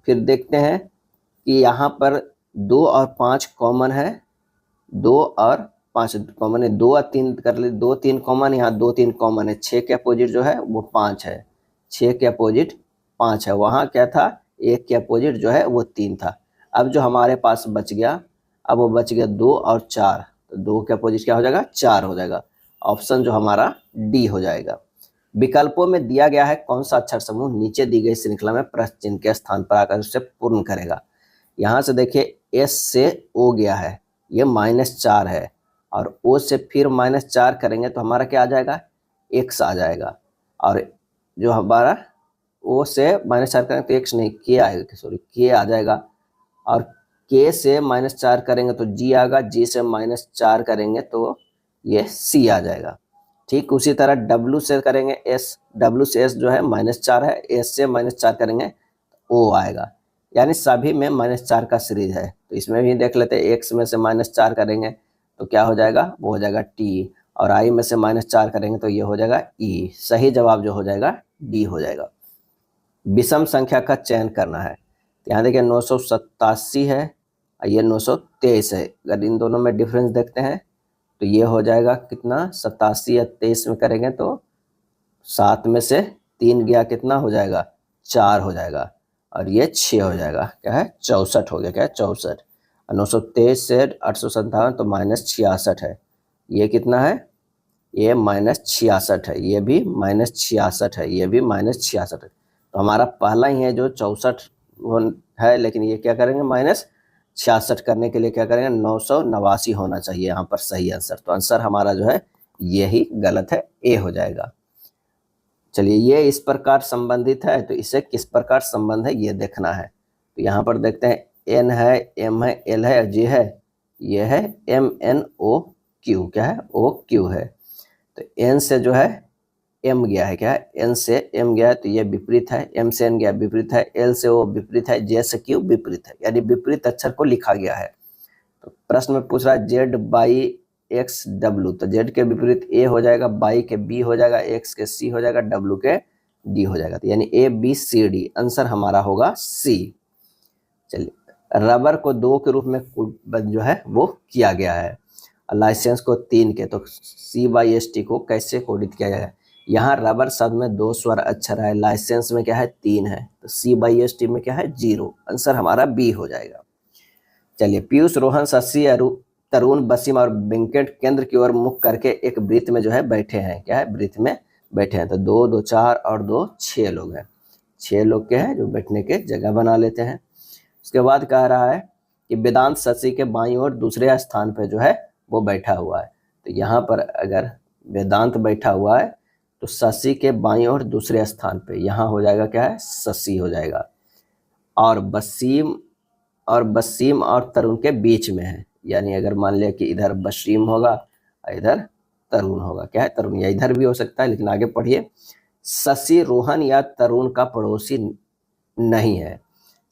फिर देखते हैं कि यहाँ पर 2 और 5 कॉमन है, 2 और 5 कॉमन है, 2 और 3 कर ले, 2 3 कॉमन, यहाँ 2 3 कॉमन है। 6 के अपोजिट जो है वो 5 है, 6 के अपोजिट 5 है। वहाँ क्या था, 1 के अपोजिट जो है वो 3 था। अब जो हमारे पास बच गया, अब वो बच गया 2 और 4, तो 2 के अपोजिट क्या हो जाएगा, 4 हो जाएगा। ऑप्शन जो हमारा डी हो जाएगा। विकल्पों में दिया गया है कौन सा अक्षर समूह नीचे दी गई श्रृंखला में प्रश्न चिन्ह के स्थान पर आकर उसे पूर्ण करेगा। यहाँ से देखिए एस से ओ गया है, ये -4 है, और ओ से फिर -4 करेंगे तो हमारा क्या आ जाएगा, एक्स आ जाएगा। और जो हमारा ओ से -4 करेंगे तो एक्स नहीं, के आएगा, सॉरी के आ जाएगा। और के से -4 करेंगे तो जी आएगा, जी से -4 करेंगे तो ये सी आ जाएगा। ठीक उसी तरह डब्ल्यू से करेंगे एस, डब्ल्यू से एस जो है -4 है, एस से -4 करेंगे ओ आएगा। यानी सभी में -4 का सीरीज है। तो इसमें भी देख लेते हैं, एक्स में से -4 करेंगे तो क्या हो जाएगा, वो हो जाएगा टी, और आई में से -4 करेंगे तो ये हो जाएगा ई। सही जवाब जो हो जाएगा डी हो जाएगा। विषम संख्या का चयन करना है। यहाँ देखिए 987 है और ये 923 है। अगर इन दोनों में डिफरेंस देखते हैं तो ये हो जाएगा कितना, 87 या 23 में करेंगे तो 7 में से 3 गया, कितना हो जाएगा, 4 हो जाएगा, और ये 6 हो जाएगा, क्या है 64 हो गया, क्या है 64। 923 से 857 तो -66 है, ये कितना है, ये -66 है, ये भी -66 है, ये भी -66 है। तो हमारा पहला ही है जो 64 है, लेकिन ये क्या करेंगे, -66 करने के लिए क्या करेंगे, 989 होना चाहिए यहाँ पर सही आंसर। तो आंसर हमारा जो है यही गलत है, ए हो जाएगा। चलिए ये इस प्रकार संबंधित है, तो इसे किस प्रकार संबंध है ये देखना है। तो यहाँ पर देखते हैं एन है, एम है, एल है, जे है, ये है एम एन ओ क्यू, क्या है ओ क्यू है। तो एन से जो है एम गया है, क्या है एन से एम गया है, तो ये विपरीत है, एम से एन गया विपरीत है, एल से ओ विपरीत है, जे से क्यू विपरीत है, यानी विपरीत अक्षर को लिखा गया है। तो प्रश्न में पूछ रहा है जेड बाई एक्स डब्ल्यू, तो जेड के विपरीत ए हो जाएगा, बाई के बी हो जाएगा, एक्स के सी हो जाएगा, डब्ल्यू के डी हो जाएगा। तो यानी A B C D, answer हमारा होगा सी। चलिए रबर को 2 के रूप में जो है वो किया गया है, लाइसेंस को 3 के, तो CYST को कैसे कोडित किया जाएगा। यहाँ रबर शब्द में 2 स्वर अक्षर है, लाइसेंस में क्या है 3 है, तो CYST में क्या है 0, आंसर हमारा बी हो जाएगा। चलिए पीयूष, रोहन, शशि, तरुण, वसीम और वेंकट केंद्र की ओर मुख करके एक वृत्त में जो है बैठे हैं, क्या है वृत्त में बैठे हैं। तो 2 2 4 और 2 6 लोग हैं, 6 लोग के हैं जो बैठने के जगह बना लेते हैं। उसके बाद कह रहा है कि वेदांत शशि के बाईं ओर दूसरे स्थान पर जो है वो बैठा हुआ है। तो यहाँ पर अगर वेदांत बैठा हुआ है तो शशि के बाईं ओर दूसरे स्थान पे यहाँ हो जाएगा क्या है शशि हो जाएगा, और वसीम और तरुण के बीच में है। यानी अगर मान लिया कि इधर वसीम होगा और इधर तरुण होगा, क्या है तरुण, या इधर भी हो सकता है, लेकिन आगे पढ़िए। शशि रोहन या तरुण का पड़ोसी नहीं है।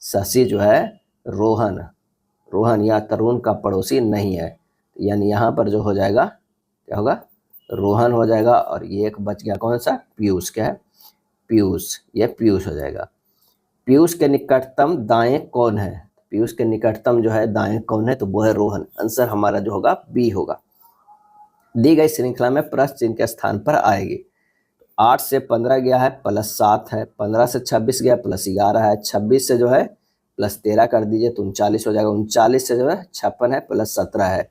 शशि जो है रोहन या तरुण का पड़ोसी नहीं है, यानी यहाँ पर जो हो जाएगा क्या होगा, रोहन हो जाएगा, और ये एक बच गया कौन सा, पीयूष, क्या है पीयूष, ये पीयूष हो जाएगा। पीयूष के निकटतम दाएं कौन है, पीयूष के निकटतम जो है दाएं कौन है, तो वो है रोहन, आंसर हमारा जो होगा बी होगा। दी गई श्रृंखला में प्रश्न चिन्ह के स्थान पर आएगी। 8 से 15 गया है +7 है, 15 से 26 गया +11 है, 26 से जो है +13 कर दीजिए तो 39 हो जाएगा, 39 से जो है 56 है +17 है।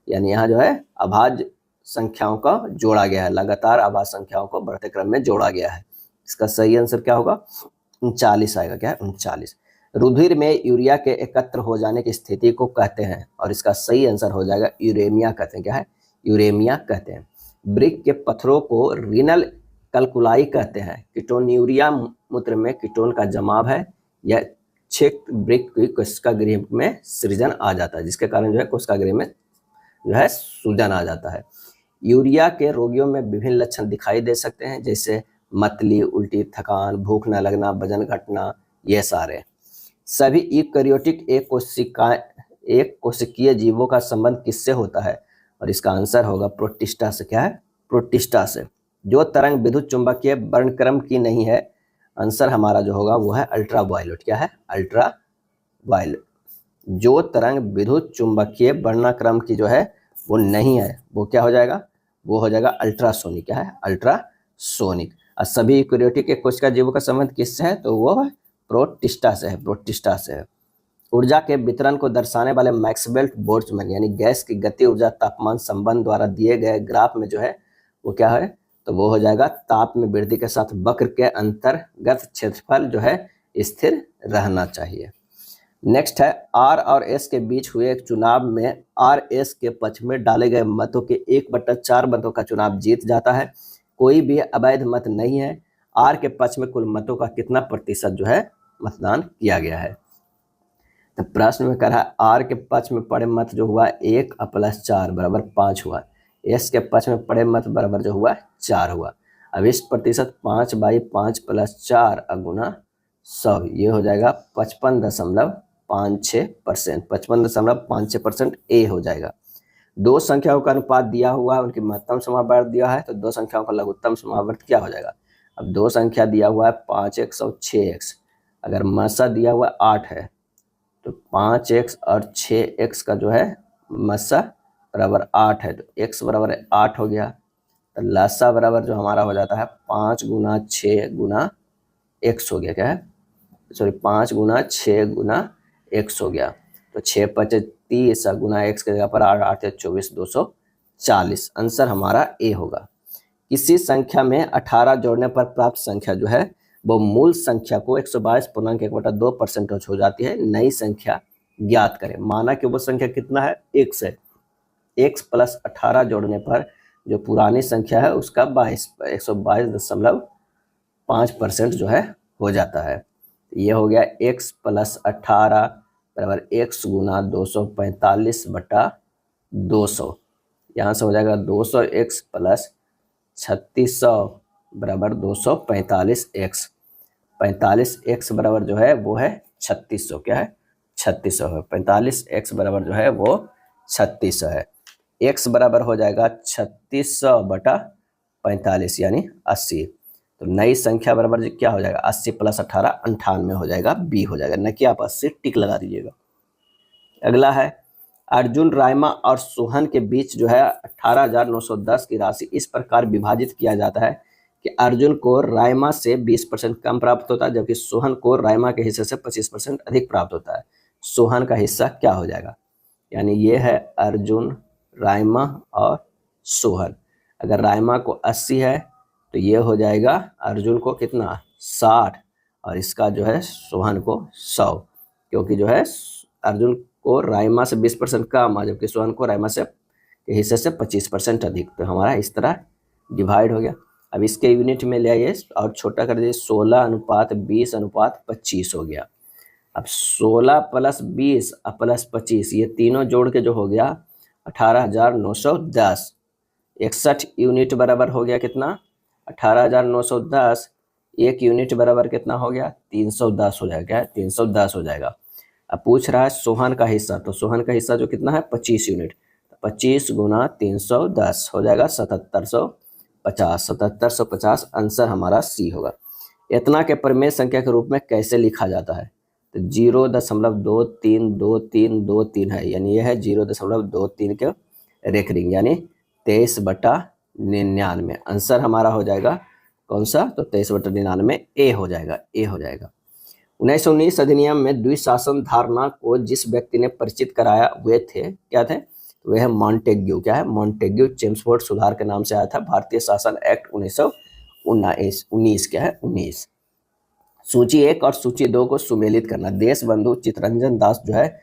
यानी यहाँ जो है अभाज्य संख्याओं का जोड़ा गया है, लगातार अभाज्य संख्याओं को बढ़ते क्रम में जोड़ा गया है। इसका सही आंसर क्या होगा, 39 आएगा, क्या है 39। रुधिर में यूरिया के एकत्र हो जाने की स्थिति को कहते हैं, और इसका सही आंसर हो जाएगा यूरेमिया कहते हैं, क्या है यूरेमिया कहते हैं। ब्रिक के पत्थरों को रीनल कल्कुलाई कहते हैं। कीटोन्यूरिया मूत्र में कीटोन का जमाव है, यह क्षेत्र ब्रिक की कोशिका गृह में सृजन आ जाता है, जिसके कारण जो है कोशिका गृह में जो है सूजन आ जाता है। यूरिया के रोगियों में विभिन्न लक्षण दिखाई दे सकते हैं, जैसे मतली, उल्टी, थकान, भूख न लगना, वजन घटना, ये सारे। सभी यूकैरियोटिक एक कोशिकीय जीवों का संबंध किससे होता है, और इसका आंसर होगा प्रोटिस्टा से, क्या है प्रोटिस्टा से। जो तरंग विद्युत चुंबकीय वर्णक्रम की नहीं है, आंसर हमारा जो होगा वो है अल्ट्रावायलेट, क्या है अल्ट्रावायलेट। जो तरंग विद्युत चुंबकीय वर्णक्रम की जो है वो नहीं है, वो क्या हो जाएगा, वो हो जाएगा अल्ट्रासोनिक, क्या है अल्ट्रासोनिक। और सभी यूकैरियोटिक कोशिका जीवों का संबंध किससे है, तो वो प्रोटिस्टा से है, प्रोटिस्टा से है। ऊर्जा के वितरण को दर्शाने वाले मैक्सवेल-बोल्ट्जमैन यानी गैस की गति ऊर्जा तापमान संबंध द्वारा दिए गए ग्राफ में जो है वो क्या है, तो वो हो जाएगा ताप में वृद्धि के साथ वक्र के अंतर्गत क्षेत्रफल जो है स्थिर रहना चाहिए। नेक्स्ट है आर और एस के बीच हुए एक चुनाव में आर एस के पक्ष में डाले गए मतों के 1/4 मतों का चुनाव जीत जाता है। कोई भी अवैध मत नहीं है। आर के पक्ष में कुल मतों का कितना प्रतिशत जो है मतदान किया गया है। तो प्रश्न में कह रहा है आर के पक्ष में पड़े मत जो हुआ 1 + 4 बराबर 5 हुआ। एस के पक्ष में पड़े मत बराबर जो हुआ 4 हुआ। अब इस प्रतिशत 5/5 + 4 गुना 100 ये हो जाएगा 55.56%। 55.56% ए हो जाएगा। दो संख्याओं का अनुपात दिया हुआ है, उनकी महत्तम समावर्त दिया है, तो दो संख्याओं का लघुत्तम समावर्त क्या हो जाएगा। अब दो संख्या दिया हुआ है 5x और 6x, अगर मस्सा दिया हुआ 8 है तो 5x और 6x का जो है मस्सा बराबर 8 है, तो x बराबर 8 हो गया। तो लस्सा बराबर जो हमारा हो जाता है 5 × 6 × x हो गया, क्या है सॉरी 5 × 6 × x हो गया। तो 6 × 5 = 30 गुना x के जगह पर 8 × 24 240। आंसर हमारा ए होगा। किसी संख्या में 18 जोड़ने पर प्राप्त संख्या जो है वो मूल संख्या को 122.1/2% हो जाती है। नई संख्या ज्ञात करें। माना कि वो संख्या कितना है, x है। x + 18 जोड़ने पर जो पुरानी संख्या है उसका 122.5% जो है हो जाता है। ये हो गया x + 18 बराबर x गुना 245/200। यहाँ से हो जाएगा 200x + 3600 बराबर 245x। 45x बराबर जो है वो है 3600, क्या है 3600 है। 45x बराबर जो है वो 3600 है। x बराबर हो जाएगा 3600/45 यानी 80। तो नई संख्या बराबर क्या हो जाएगा 80 + 18 98 हो जाएगा, बी हो जाएगा। न कि आप 80 टिक लगा दीजिएगा। अगला है अर्जुन, रायमा और सोहन के बीच जो है 18,910 की राशि इस प्रकार विभाजित किया जाता है कि अर्जुन को रायमा से 20% कम प्राप्त होता है, जबकि सोहन को रायमा के हिस्से से 25% अधिक प्राप्त होता है। सोहन का हिस्सा क्या हो जाएगा, यानी ये है अर्जुन, रायमा और सोहन। अगर रायमा को 80 है तो ये हो जाएगा अर्जुन को कितना 60 और इसका जो है सोहन को 100, क्योंकि जो है अर्जुन को रायमा से 20% कम है, जबकि सोहन को रायमा से के हिस्से से 25% अधिक। तो हमारा इस तरह डिवाइड हो गया। अब इसके यूनिट में ले आइए और छोटा कर दीजिए। 16:20:25 हो गया। अब 16 + 20 + 25 ये तीनों जोड़ के जो हो गया 18,910। 61 यूनिट बराबर हो गया कितना 18,910। एक यूनिट बराबर कितना हो गया 310 हो जाएगा, 310 हो जाएगा। अब पूछ रहा है सोहन का हिस्सा, तो सोहन का हिस्सा जो कितना है 25 यूनिट। 25 × 310 हो जाएगा 7750। 7750 आंसर हमारा सी होगा। इतना के परिमेय संख्या के रूप में कैसे लिखा जाता है, तो 0.232323 है, यानी यह है 0.23 के रेकरिंग यानी 23/99। आंसर हमारा हो जाएगा कौन सा, तो 23/99 ए हो जाएगा, ए हो जाएगा। 1919 अधिनियम में द्विशासन धारणा को जिस व्यक्ति ने परिचित कराया वे थे, क्या थे, वे है मॉन्टेग्यू। क्या है मॉन्टेग्यू। चेम्सफोर्ड सुधार के नाम से आया था। भारतीय शासन एक्ट 1919 क्या है 19। सूची 1 और सूची 2 को सुमेलित करना। देशबंधु चित्तरंजन दास जो है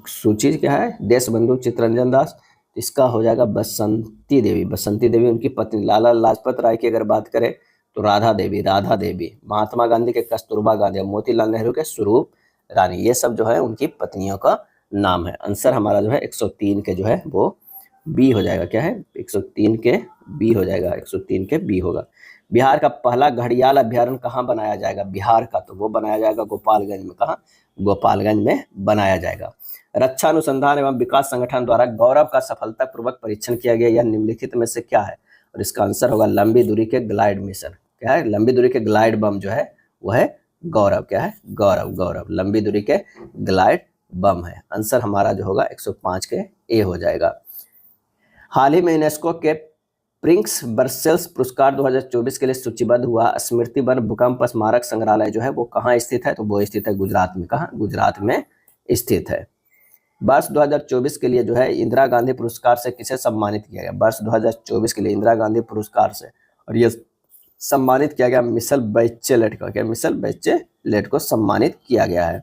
सूची क्या है देशबंधु चित्तरंजन दास, इसका हो जाएगा बसंती देवी। बसंती देवी उनकी पत्नी। लाला लाजपत राय की अगर बात करें तो राधा देवी। राधा देवी। महात्मा गांधी के कस्तूरबा गांधी। मोतीलाल नेहरू के स्वरूप रानी। ये सब जो है उनकी पत्नियों का नाम है। आंसर हमारा जो है 103 के जो है वो बी हो जाएगा। क्या है 103 के बी हो जाएगा, 103 के बी होगा। बिहार का पहला घड़ियाल अभ्यारण्य कहाँ बनाया जाएगा, बिहार का, तो वो बनाया जाएगा गोपालगंज में। कहाँ, गोपालगंज में बनाया जाएगा। रक्षा अनुसंधान एवं विकास संगठन द्वारा गौरव का सफलतापूर्वक परीक्षण किया गया, यह निम्नलिखित में से क्या है, और इसका आंसर होगा लंबी दूरी के ग्लाइड मिशन। क्या है लंबी दूरी के ग्लाइड बम जो है वो है गौरव। क्या है गौरव, गौरव लंबी दूरी के ग्लाइड बम है। आंसर हमारा जो होगा 105 के ए हो जाएगा। हाल ही में यूनेस्को के प्रिंस बर्सेल्स पुरस्कार 2024 के लिए सूचीबद्ध हुआ स्मृति वन भूकंप स्मारक संग्रहालय जो है वो कहाँ स्थित है? तो वो स्थित है गुजरात में। कहाँ? गुजरात में स्थित है। वर्ष 2024 के लिए जो है इंदिरा गांधी पुरस्कार से किसे सम्मानित किया गया? वर्ष 2024 के लिए इंदिरा गांधी पुरस्कार से, और ये सम्मानित किया गया मिशेल बैचेलेट को। क्या? मिशेल बैचेलेट को सम्मानित किया गया है।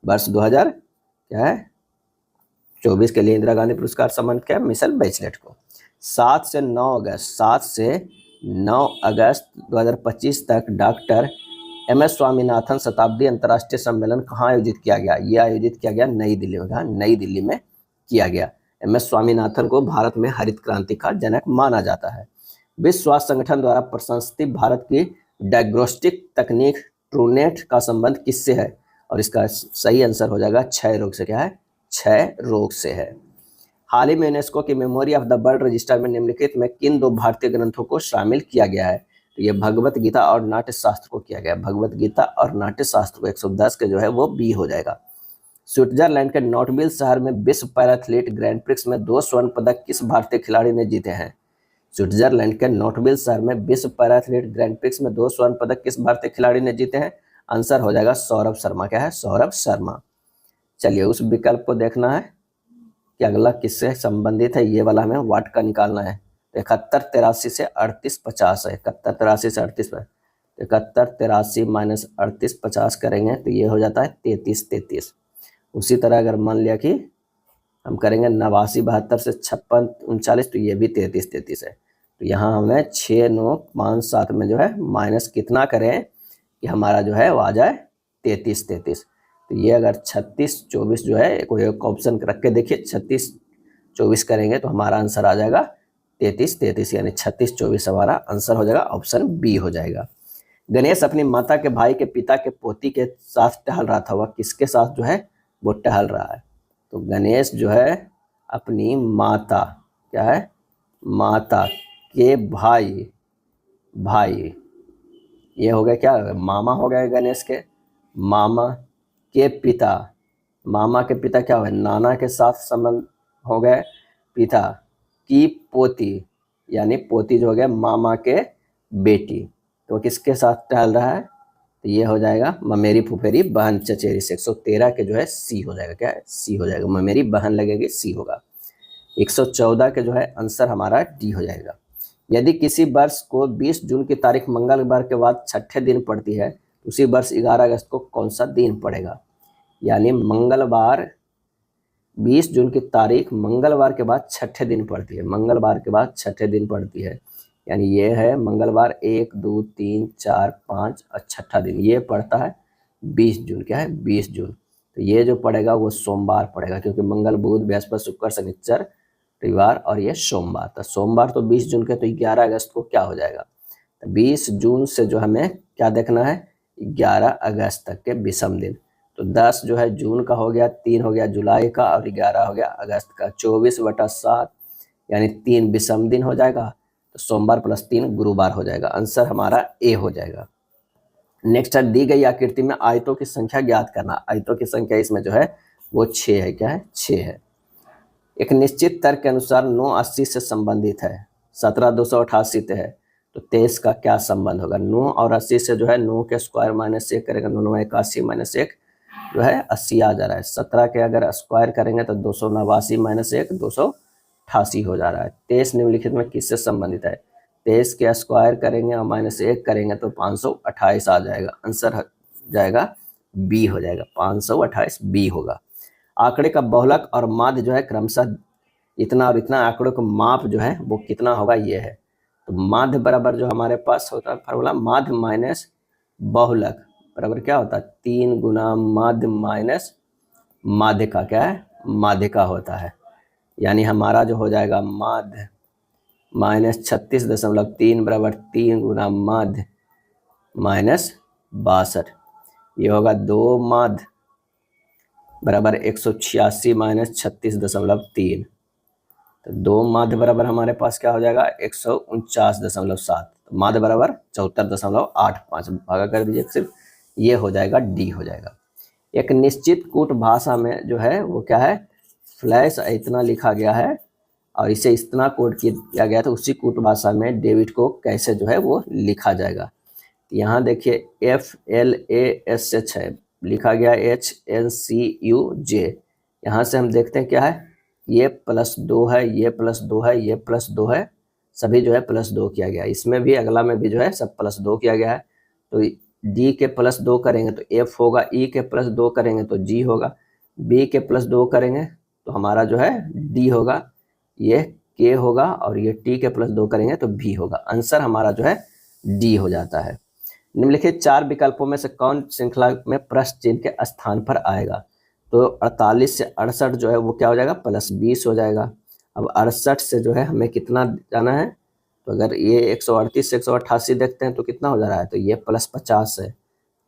वर्ष 2024 के लिए इंदिरा गांधी पुरस्कार सम्मानित किया मिशेल बैचेलेट को। 7 से 9 अगस्त 2025 तक डॉक्टर MS स्वामीनाथन शताब्दी अंतर्राष्ट्रीय सम्मेलन कहाँ आयोजित किया गया? ये आयोजित किया गया नई दिल्ली में। कहाँ? नई दिल्ली में किया गया। MS स्वामीनाथन को भारत में हरित क्रांति का जनक माना जाता है। विश्व स्वास्थ्य संगठन द्वारा प्रशंसित भारत की डायग्नोस्टिक तकनीक ट्रूनेट का संबंध किससे है? और इसका सही आंसर हो जाएगा क्षय रोग से। क्या है? क्षय रोग से है। हाल ही में यूनेस्को की memory of the world register में निम्नलिखित में किन 2 भारतीय ग्रंथों को शामिल किया गया है? तो ये भगवत गीता और नाट्य शास्त्र को किया गया। भगवत गीता और नाट्य शास्त्र को 110 के जो है वो बी हो जाएगा। स्विट्जरलैंड के नोटविल शहर में विश्व पैराथलीट ग्रैंड प्रिक्स में 2 स्वर्ण पदक किस भारतीय खिलाड़ी ने जीते हैं? स्विट्जरलैंड के नोटविल शहर में विश्व पैराथलीट ग्रैंड प्रिक्स में 2 स्वर्ण पदक किस भारतीय खिलाड़ी ने जीते हैं? आंसर हो जाएगा सौरभ शर्मा। क्या है? सौरभ शर्मा। चलिए उस विकल्प को देखना है कि अगला किससे संबंधित है। ये वाला हमें वाट का निकालना है। 71 83 से 38 50 है। 71 83 से 38 पर 71 83 माइनस 38 50 करेंगे तो ये हो जाता है 33 33। उसी तरह अगर मान लिया कि हम करेंगे 89 72 से 56 39 तो ये भी 33 33 है। तो यहाँ हमें 6 9 5 7 में जो है माइनस कितना करें कि हमारा जो है वो आ जाए 33 33। तो ये अगर 36 24 जो है कोई एक ऑप्शन रख के देखिए, 36 24 करेंगे तो हमारा आंसर आ जाएगा 33 33, यानी 36 24 हमारा आंसर हो जाएगा, ऑप्शन बी हो जाएगा। गणेश अपनी माता के भाई के पिता के पोती के साथ टहल रहा था, वह किसके साथ जो है वो टहल रहा है? तो गणेश जो है अपनी माता, क्या है? माता के भाई ये हो गया क्या? मामा हो गए गणेश के। मामा के पिता क्या हुए? नाना के साथ संबंध हो गए। पिता की पोती, यानी पोती जो हो गया मामा के बेटी, तो किसके साथ टहल रहा है? तो ये हो जाएगा ममेरी फुफेरी बहन चचेरी से। 113 के जो है सी हो जाएगा। क्या है? सी हो जाएगा। ममेरी बहन लगेगी, सी होगा। 114 के जो है आंसर हमारा डी हो जाएगा। यदि किसी वर्ष को 20 जून की तारीख मंगलवार के बाद छठे दिन पड़ती है, उसी वर्ष 11 अगस्त को कौन सा दिन पड़ेगा? यानी मंगलवार 20 जून की तारीख मंगलवार के बाद छठे दिन पड़ती है। मंगलवार के बाद छठे दिन पड़ती है, यानी ये है मंगलवार 1 2 3 4 5 और छठा दिन ये पड़ता है 20 जून। क्या है? 20 जून। तो ये जो पड़ेगा वो सोमवार पड़ेगा, क्योंकि मंगल बुध बृहस्पति शुक्र शनिचर रविवार और ये सोमवार। तो सोमवार तो 20 जून के, तो 11 अगस्त को क्या हो जाएगा? तो 20 जून से जो हमें क्या देखना है? 11 अगस्त तक के विषम दिन। तो 10 जो है जून का हो गया, 3 हो गया जुलाई का और 11 हो गया अगस्त का। 24/7 यानी 3 विषम दिन हो जाएगा। तो सोमवार प्लस 3 गुरुवार हो जाएगा। आंसर हमारा ए हो जाएगा। नेक्स्ट है, दी गई आकृति में आयतों की संख्या ज्ञात करना। आयतों की संख्या इसमें जो है वो 6 है। क्या है? 6 है। एक निश्चित तर्क के अनुसार 9 80 से संबंधित है, 17 288 है, तो 23 का क्या संबंध होगा? 9 और 80 से जो है 9 के स्क्वायर माइनस 1 करेगा, 9 81 माइनस 1 जो है 80 आ जा रहा है। 17 के अगर स्क्वायर करेंगे तो 289 माइनस 1 288 हो जा रहा है। 23 निम्नलिखित में किससे संबंधित है? 23 के स्क्वायर करेंगे और माइनस 1 करेंगे तो 528 आ जाएगा। आंसर हो जाएगा बी हो जाएगा। 528 बी होगा। आंकड़े का बहुलक और माध्य जो है क्रमशः इतना और इतना, आंकड़ों का माप जो है वो कितना होगा? ये है। तो माध्य बराबर जो हमारे पास होता है फॉर्मूला, माध्य माइनस बहुलक बराबर क्या होता है? 3 गुना माध्य माइनस माध्य का क्या है? माध्य का होता है। यानी हमारा जो हो जाएगा माध्य माइनस 36.3 बराबर 3 गुना माध्य माइनस 62। ये होगा 2 माध्य बराबर 186 माइनस 36.3। तो 2 माध्य बराबर हमारे पास क्या हो जाएगा? 149.7। तो माध्य बराबर 74.85 भागा कर दीजिए सिर्फ, ये हो जाएगा डी हो जाएगा। एक निश्चित कूट भाषा में जो है वो क्या है? फ्लैश इतना लिखा गया है और इसे इतना कोड किया गया था, उसी कूट भाषा में डेबिट को कैसे जो है वो लिखा जाएगा। यहाँ देखिए FLASH है, लिखा गया HNCUJ। यहाँ से हम देखते हैं क्या है, ये +2 है, ये +2 है, ये +2 है, सभी जो है +2 किया गया। इसमें भी अगला में भी जो है सब +2 किया गया है। तो D के +2 करेंगे तो F होगा, E के +2 करेंगे तो G होगा, B के +2 करेंगे तो हमारा जो है D होगा, ये K होगा, और ये T के +2 करेंगे तो B होगा। आंसर हमारा जो है D हो जाता है। निम्नलिखित 4 विकल्पों में से कौन श्रृंखला में प्रश्न चिन्ह के स्थान पर आएगा? तो 48 से 68 जो है वो क्या हो जाएगा, +20 हो जाएगा। अब 68 से जो है हमें कितना जाना है, तो अगर ये 138 से 188 देखते हैं तो कितना हो जा रहा है, तो ये +50 है,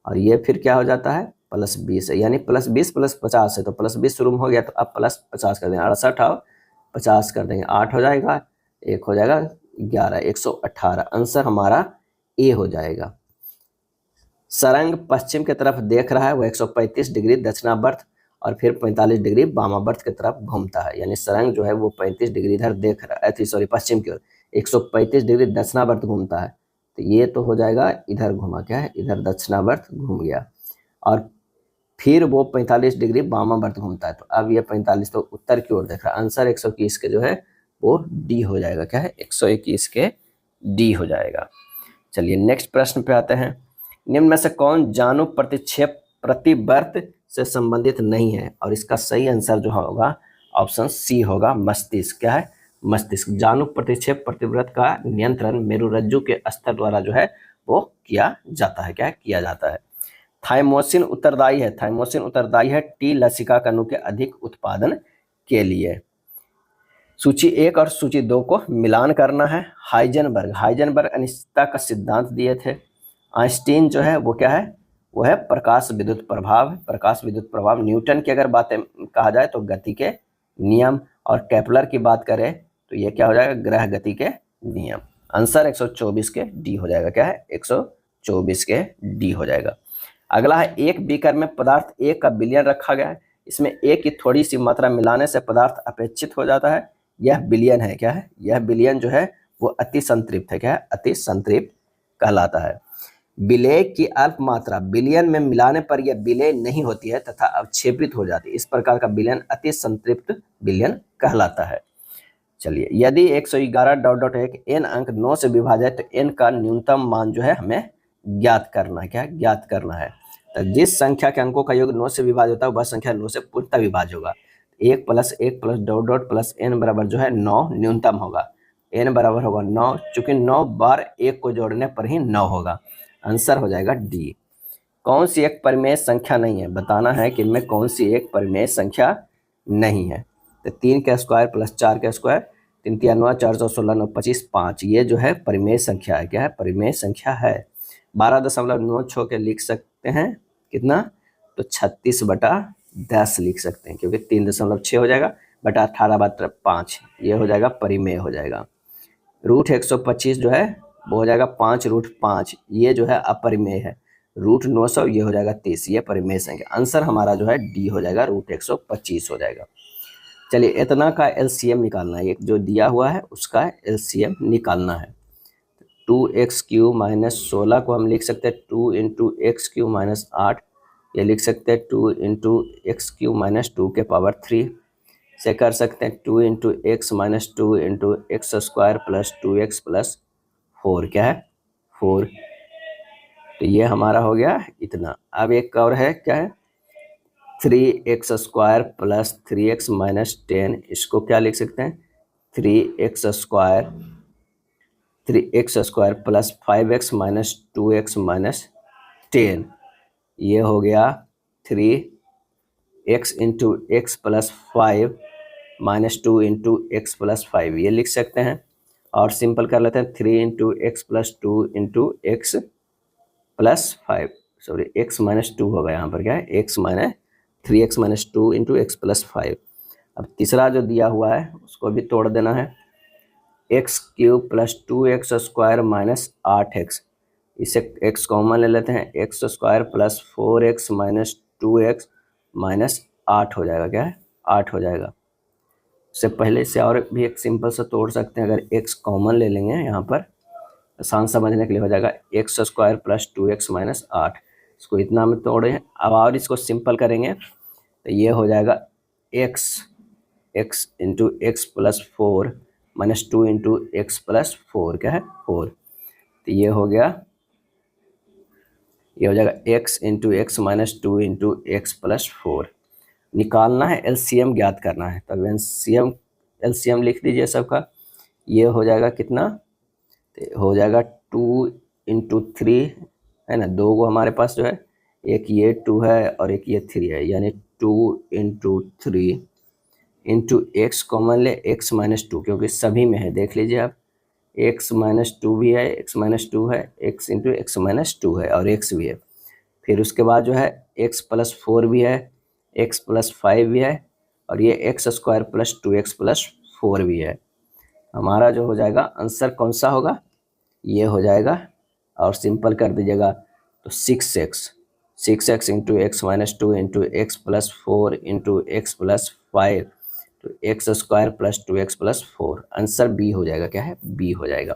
और ये फिर क्या हो जाता है, +20 है, यानी +20 +50 है, तो +20 शुरू हो गया तो अब +50 कर देंगे, 68 और 50 कर देंगे, 8 हो जाएगा, 1 हो जाएगा 11, 118। आंसर हमारा ए हो जाएगा। सरंग पश्चिम की तरफ देख रहा है, वो 135 डिग्री दक्षिणावर्त और फिर 45 डिग्री वामावर्त की तरफ घूमता है, यानी सरंग जो है वो 35 डिग्री इधर देख रहा है, सॉरी पश्चिम की ओर 135 डिग्री दक्षिणावर्त घूमता है, तो ये तो हो जाएगा इधर घुमा, क्या है, इधर दक्षिणावर्त घूम गया, और फिर वो 45 डिग्री वामावर्त घूमता है, तो अब ये 45 तो उत्तर की ओर देख रहा है। आंसर 121 के जो है वो डी हो जाएगा, क्या है, 121 के डी हो जाएगा। चलिए नेक्स्ट प्रश्न पे आते हैं। निम्न में से कौन जानु प्रतिक्षेप प्रतिवर्त से संबंधित नहीं है? और इसका सही आंसर जो होगा ऑप्शन सी होगा, मस्तिष्क। क्या है, मस्तिष्क। जानु प्रतिक्षेप प्रतिव्रत का नियंत्रण मेरुरज्जु के स्तर द्वारा जो है वो किया जाता है, क्या है, किया जाता है। थाइमोसिन उत्तरदायी है, थाइमोसिन उत्तरदायी है टी लसिका कणु के अधिक उत्पादन के लिए। सूची 1 और सूची 2 को मिलान करना है। हाइजेनबर्ग अनिश्चितता का सिद्धांत दिए थे। आइंस्टीन जो है वो क्या है, वो है प्रकाश विद्युत प्रभाव। प्रकाश विद्युत प्रभाव। न्यूटन की अगर बातें कहा जाए तो गति के नियम, और केपलर की बात करें तो ये क्या हो जाएगा, ग्रह गति के नियम। आंसर 124 के डी हो जाएगा, क्या है, 124 के डी हो जाएगा। अगला है, एक बीकर में पदार्थ A का विलयन रखा गया है, इसमें A की थोड़ी सी मात्रा मिलाने से पदार्थ अपेक्षित हो जाता है, यह विलयन है, क्या है, यह विलयन जो है वो अति संतृप्त है, क्या है, अति संतृप्त कहलाता है। विलेय की अल्प मात्रा विलयन में मिलाने पर यह विलेय नहीं होती है तथा अवक्षेपित हो जाती है, इस प्रकार का विलयन अति संतृप्त विलयन कहलाता है। चलिए, यदि 111 n अंक 9 से विभाजित है तो n का न्यूनतम मान जो है हमें ज्ञात करना है, क्या ज्ञात करना है। तो जिस संख्या के अंकों का योग 9 से विभाजित होता है वह संख्या 9 से पूर्णतः विभाज्य होगा। 1 + 1 + ... प्लस n बराबर जो है 9 न्यूनतम होगा, n बराबर होगा 9, चूंकि 9 बार 1 को जोड़ने पर ही 9 होगा। आंसर हो जाएगा डी। कौन सी एक परिमेय संख्या नहीं है, बताना है कि इनमें कौन सी एक परिमेय संख्या नहीं है। तो 3 का स्क्वायर प्लस 4 का स्क्वायर, 3 × 9 = 4, 16, 9, 25, 5, ये जो है परिमेय संख्या है, क्या है, परिमेय संख्या है। 12.96 के लिख सकते हैं कितना, तो 36/10 लिख सकते हैं, क्योंकि 3.6 हो जाएगा बटा 18/5, ये हो जाएगा परिमेय हो जाएगा। √125 जो है वो हो जाएगा 5√5, ये जो है अपरिमेय है। √900 ये हो जाएगा 30, ये परिमेय संख्या। आंसर हमारा जो है डी हो जाएगा, √125 हो जाएगा। चलिए, इतना का एलसीएम निकालना है, एक जो दिया हुआ है उसका एलसीएम निकालना है। 2x³ - 16 को हम लिख सकते हैं 2 × x³ - 8, ये लिख सकते हैं 2 × x³ - 2 के पावर 3 से कर सकते हैं 2 × x - 2 × x² + 2x + 4, क्या है, 4। तो ये हमारा हो गया इतना। अब एक और है, क्या है, 3x² + 3x - 10, इसको क्या लिख सकते हैं, 3x² + 5x - 2x - 10, ये हो गया 3x × x + 5 - 2 × x + 5, ये लिख सकते हैं। और सिंपल कर लेते हैं 3 × x + 2 × x + 5, सॉरी x - 2 होगा यहाँ पर, क्या है, 3x - 2 × x + 5। अब तीसरा जो दिया हुआ है उसको भी तोड़ देना है, x³ + 2x² - 8x, इसे x कॉमन ले लेते हैं, x² + 4x - 2x - 8 हो जाएगा, क्या है, 8 हो जाएगा। उससे पहले से और भी एक सिंपल सा तोड़ सकते हैं। अगर x कॉमन ले लेंगे यहाँ पर, आसान समझने के लिए हो जाएगा x square plus 2x minus 8। इसको इतना में तोड़े। अब और इसको सिंपल करेंगे तो ये हो जाएगा x into x plus 4 minus 2 into x plus 4, क्या है 4। तो ये हो गया, ये हो जाएगा x into x minus 2 into x plus 4। निकालना है, एलसीएम ज्ञात करना है। तब एलसीएम लिख दीजिए सबका। ये हो जाएगा कितना, तो हो जाएगा 2 इंटू 3 है ना, दो गो हमारे पास जो है, एक ये 2 है और एक ये 3 है, यानी 2 इंटू 3 इंटू एक्स कॉमन ले, x माइनस 2 क्योंकि सभी में है, देख लीजिए आप, x माइनस 2 भी है, x माइनस 2 है, x इंटू एक्स माइनस 2 है और x भी है। फिर उसके बाद जो है x प्लस 4 भी है, x प्लस 5 भी है और ये x square plus 2x plus 4 भी है। हमारा जो हो जाएगा आंसर कौन सा होगा, ये हो जाएगा। और सिंपल कर दीजिएगा तो 6x into x minus 2 into x plus 4 into x plus 5 तो x square plus 2x plus 4। Answer B हो जाएगा, क्या है बी हो जाएगा।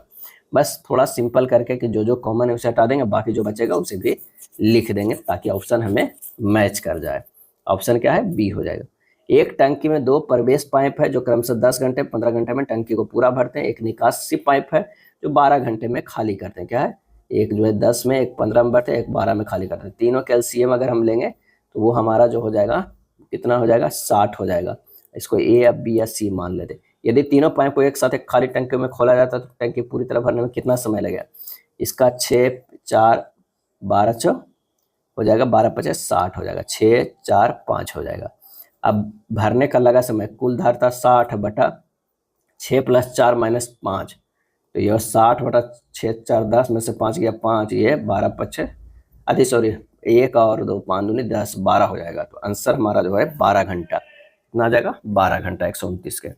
बस थोड़ा सिंपल करके कि जो जो कॉमन है उसे हटा देंगे, बाकी जो बचेगा उसे भी लिख देंगे ताकि ऑप्शन हमें मैच कर जाए। ऑप्शन क्या है, बी हो जाएगा। एक टंकी में दो प्रवेश पाइप है जो क्रमशः 10 घंटे 15 घंटे में टंकी को पूरा भरते हैं। एक निकासी पाइप है जो 12 घंटे में खाली करते हैं, क्या है, एक जो है 10 में, एक 15 में भरते हैं, एक 12 में खाली करते हैं। तीनों कैल्शियम अगर हम लेंगे तो वो हमारा जो हो जाएगा कितना हो जाएगा, 60 हो जाएगा। इसको ए या बी या सी मान लेते। यदि तीनों पाइप को एक साथ एक खाली टंकी में खोला जाता तो टंकी पूरी तरह भरने में कितना समय लगेगा। इसका 6 4 12 चौ हो जाएगा, 12 50 60 हो जाएगा, 6 4 5 हो जाएगा। अब भरने का लगा समय, कुल धार था 60 बटा 6 प्लस 4 माइनस 5, तो यह 60 बटा 6 4 10 में से 5 गया 5, ये 12 पच्चे अति सॉरी 1 और 2 5 दूनी 10 12 हो जाएगा। तो आंसर हमारा जो है 12 घंटा, कितना आ जाएगा 12 घंटा 129 के।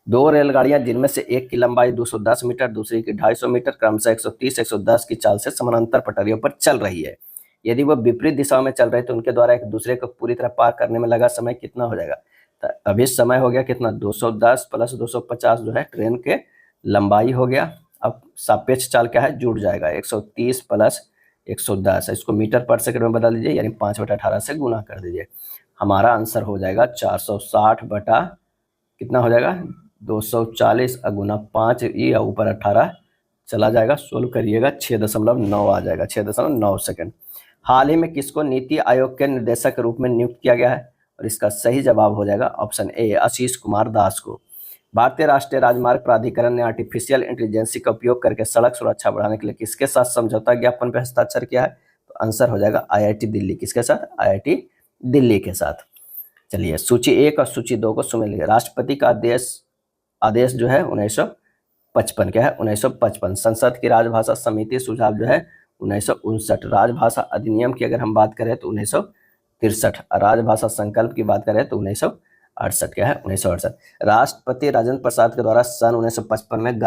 दो रेलगाड़ियां जिनमें से एक की लंबाई 210 मीटर दूसरी की 250 मीटर क्रमशः 130 110 की चाल से समानांतर पटरियों पर चल रही है। यदि वह विपरीत दिशाओं में चल रहे तो उनके द्वारा एक दूसरे को पूरी तरह पार करने में लगा समय कितना हो जाएगा। तो अभी समय हो गया कितना, 210 प्लस 250 जो है ट्रेन के लंबाई हो गया। अब सापेक्ष चाल क्या है, जुड़ जाएगा 130 प्लस 110, इसको मीटर पर सेकंड में बदल दीजिए, यानी 5/18 से गुना कर दीजिए। हमारा आंसर हो जाएगा 460 बटा कितना हो जाएगा 240 गुना 5 या ऊपर 18 चला जाएगा, सोल्व करिएगा 6.9 आ जाएगा, 6.9 सेकंड। हाल ही में किसको नीति आयोग के निर्देशक के रूप में नियुक्त किया गया है, और इसका सही जवाब हो जाएगा ऑप्शन ए आशीष कुमार दास को। भारतीय राष्ट्रीय राजमार्ग प्राधिकरण ने आर्टिफिशियल इंटेलिजेंस का उपयोग करके सड़क सुरक्षा बढ़ाने के लिए किसके साथ समझौता ज्ञापन पर हस्ताक्षर किया है। तो आंसर हो जाएगा IIT दिल्ली, किसके साथ, IIT दिल्ली के साथ। चलिए सूची 1 और सूची 2 को सुन लीजिए। राष्ट्रपति का आदेश जो है 1955, क्या है 1955। संसद की राजभाषा समिति सुझाव जो है 1959। राजभाषा अधिनियम की अगर हम बात करें तो 1963। राजभाषा संकल्प की बात करें तो 1968, क्या है 1968। राष्ट्रपति राजेंद्र प्रसाद के द्वारा सन 1955 में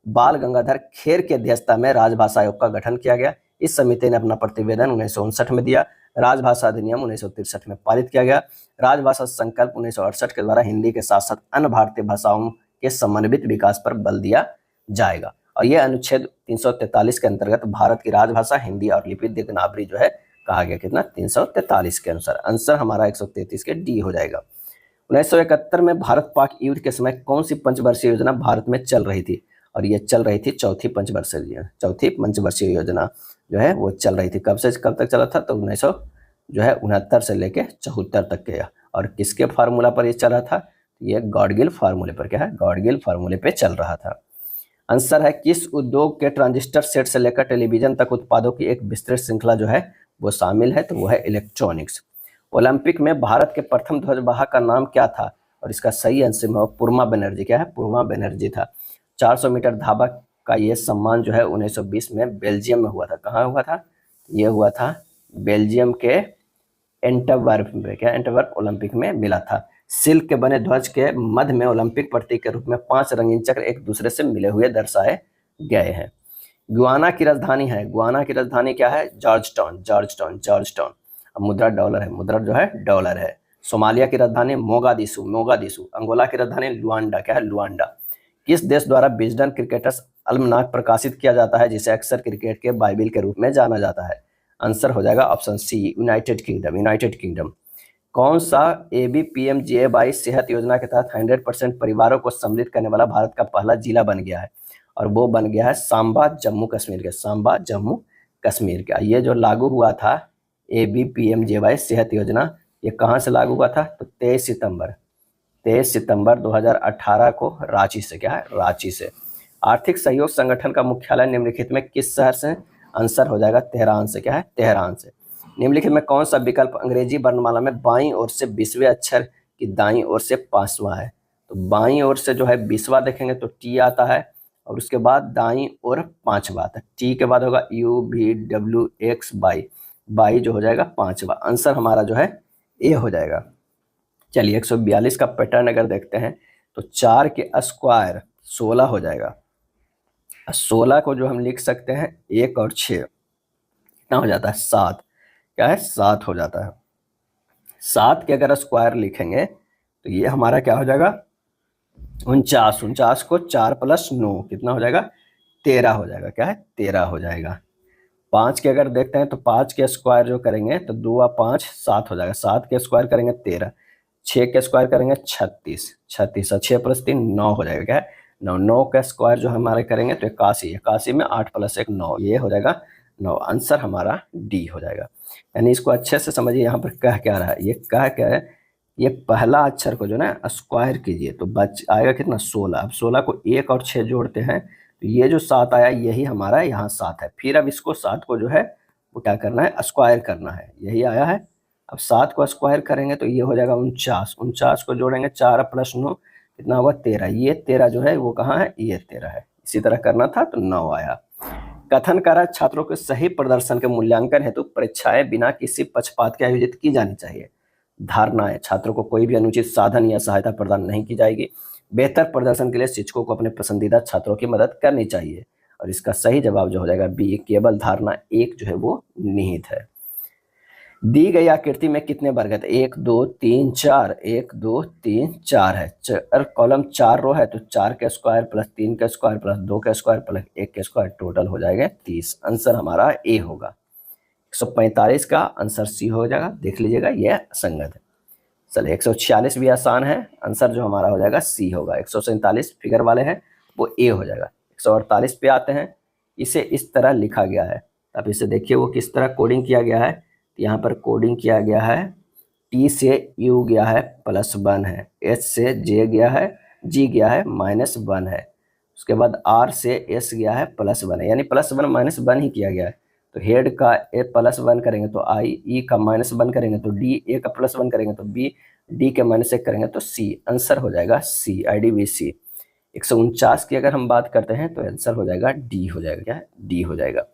बाल गंगाधर खेर की अध्यक्षता में राजभाषा आयोग का गठन किया गया। इस समिति ने अपना प्रतिवेदन 1959 में दिया। राजभाषा अधिनियम 1963 में पारित किया गया। राजभाषा संकल्प 1968 के द्वारा हिंदी के साथ साथ अन्य भारतीय भाषाओं के समन्वित विकास पर बल दिया जाएगा। और यह अनुच्छेद 343 के अंतर्गत भारत की राजभाषा हिंदी और लिपि देवनागरी जो है कहा गया, कितना 343 के अनुसार। आंसर हमारा 133 के डी हो जाएगा। 1971 में भारत पाक युद्ध के समय कौन सी पंचवर्षीय योजना भारत में चल रही थी, और ये चल रही थी चौथी पंचवर्षीय योजना जो है वो चल रही थी। कब से कब तक चला था, तो 1969 से लेके 74 तक के। और किसके फार्मूला पर ये चला था, ये गॉडगिल फार्मूले पर, क्या है गॉडगिल फार्मूले पे चल रहा था। आंसर है किस उद्योग के ट्रांजिस्टर सेट से लेकर टेलीविजन तक उत्पादों की एक विस्तृत श्रृंखला जो है वो शामिल है, तो वो है इलेक्ट्रॉनिक्स। ओलंपिक में भारत के प्रथम ध्वजवाहक का नाम क्या था, और इसका सही आंसर पूर्मा बनर्जी, क्या है पूर्मा बनर्जी था। 400 मीटर धावा का ये सम्मान जो है 1920 में बेल्जियम में हुआ था। कहाँ हुआ था, ये हुआ था बेल्जियम के एंटवर्प में, क्या एंटवर्प ओलंपिक में मिला था। सिल्क के बने ध्वज के मध्य में ओलंपिक प्रतीक के रूप में 5 रंगीन चक्र एक दूसरे से मिले हुए दर्शाए गए हैं। गुयाना की राजधानी है, गुयाना की राजधानी क्या है, जॉर्जटाउन। अब मुद्रा डॉलर है, मुद्रा जो है डॉलर है। सोमालिया की राजधानी मोगादिशु, मोगादिशु। अंगोला की राजधानी लुआंडा, क्या है, लुआंडा। किस देश द्वारा विजडन क्रिकेटर्स अल्मनाक प्रकाशित किया जाता है, जिसे अक्सर क्रिकेट के बाइबिल के रूप में जाना जाता है? आंसर हो जाएगा option C, United Kingdom, United Kingdom. कौन सा ABPMJY सेहत योजना के तहत 100% परिवारों को सम्मिलित करने वाला भारत का पहला जिला बन गया है? और वो बन गया है सांबा, जम्मू कश्मीर के, सांबा जम्मू कश्मीर का। ये जो लागू हुआ था ABPMJY सेहत योजना, ये कहाँ से लागू हुआ था? तो 23 सितंबर 2018 को रांची से, क्या है, रांची से। आर्थिक सहयोग संगठन का मुख्यालय निम्नलिखित में किस शहर से? आंसर हो जाएगा तेहरान से, क्या है, तेहरान से। निम्नलिखित में कौन सा विकल्प अंग्रेजी वर्णमाला में बाईं ओर से 20वें अक्षर की दाईं ओर से 5वां है? तो बाईं ओर से जो है 20वां देखेंगे तो टी आता है, और उसके बाद दाईं ओर 5वां आता है। टी के बाद होगा UVWX, बाई, बाई जो हो जाएगा 5वां। आंसर हमारा जो है ए हो जाएगा। चलिए 142 का पैटर्न अगर देखते हैं तो 4 के स्क्वायर 16 हो जाएगा। 16 को जो हम लिख सकते हैं 1 और 6, कितना हो जाता है? 7, क्या है, 7 हो जाता है। 7 के अगर स्क्वायर लिखेंगे तो ये हमारा क्या हो जाएगा? 49, 49 को 4 + 9 कितना हो जाएगा? 13 हो जाएगा, क्या है, 13 हो जाएगा। 5 के अगर देखते हैं तो 5 के स्क्वायर जो करेंगे तो 2 और 5 7 हो जाएगा। 7 के स्क्वायर करेंगे 13, 6 के स्क्वायर करेंगे 36, 36 और 6 + 3 9 हो जाएगा, क्या है, 9। 9 का स्क्वायर जो हमारे करेंगे तो 81, 81 में 8 + 1 9, ये हो जाएगा 9। आंसर हमारा डी हो जाएगा। यानी इसको अच्छे से समझिए, यहाँ पर कह क्या रहा है, ये कह क्या है, ये पहला अक्षर को जो ना स्क्वायर कीजिए तो बच आएगा कितना? 16। अब 16 को 1 और 6 जोड़ते हैं तो ये जो 7 आया यही हमारा यहाँ 7 है। फिर अब इसको 7 को जो है वो क्या करना है? स्क्वायर करना है, यही आया है। अब 7 को स्क्वायर करेंगे तो ये हो जाएगा 49, 49 को जोड़ेंगे 4 + 9 कितना होगा? 13। ये 13 जो है वो कहाँ है? ये 13 है। इसी तरह करना था तो 9 आया। कथन कर छात्रों के सही प्रदर्शन के मूल्यांकन हेतु परीक्षाएं बिना किसी पक्षपात के आयोजित की जानी चाहिए। धारणा है, छात्रों को कोई भी अनुचित साधन या सहायता प्रदान नहीं की जाएगी। बेहतर प्रदर्शन के लिए शिक्षकों को अपने पसंदीदा छात्रों की मदद करनी चाहिए। और इसका सही जवाब जो हो जाएगा बी, केवल धारणा 1 जो है वो निहित है। दी गई आकृति में कितने वर्ग है? 1 2 3 4, 1 2 3 4 है। कॉलम 4 रो है तो 4 के स्क्वायर + 3 के स्क्वायर + 2 के स्क्वायर + 1 के स्क्वायर टोटल हो जाएगा 30। आंसर हमारा ए होगा। 145 का आंसर सी हो जाएगा, देख लीजिएगा यह संगत है। चलिए 146 भी आसान है, आंसर जो हमारा हो जाएगा सी होगा। 147 फिगर वाले हैं वो ए हो जाएगा। 148 पे आते हैं, इसे इस तरह लिखा गया है, आप इसे देखिए वो किस तरह कोडिंग किया गया है। यहाँ पर कोडिंग किया गया है, टी से यू गया है +1 है, एच से जे गया है, जी गया है -1 है, उसके बाद आर से एस गया है +1 है, यानी +1 -1 ही किया गया है। तो हेड का ए +1 करेंगे तो आई, ई का -1 करेंगे तो डी, ए का +1 करेंगे तो बी, डी के -1 करेंगे तो सी। आंसर हो जाएगा सी, IDBC। 149 की अगर हम बात करते हैं तो आंसर हो जाएगा डी हो जाएगा, क्या है, डी हो जाएगा।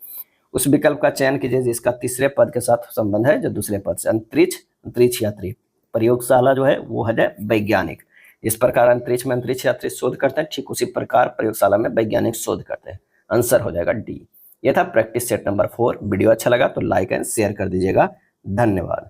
उस विकल्प का चयन कीजिए जिसका तीसरे पद के साथ संबंध है जो दूसरे पद से। अंतरिक्ष, अंतरिक्ष यात्री। प्रयोगशाला जो है वो है वैज्ञानिक। इस प्रकार अंतरिक्ष में अंतरिक्ष यात्री शोध करते हैं, ठीक उसी प्रकार प्रयोगशाला में वैज्ञानिक शोध करते हैं। आंसर हो जाएगा डी। यह था प्रैक्टिस सेट नंबर 4। वीडियो अच्छा लगा तो लाइक एंड शेयर कर दीजिएगा। धन्यवाद।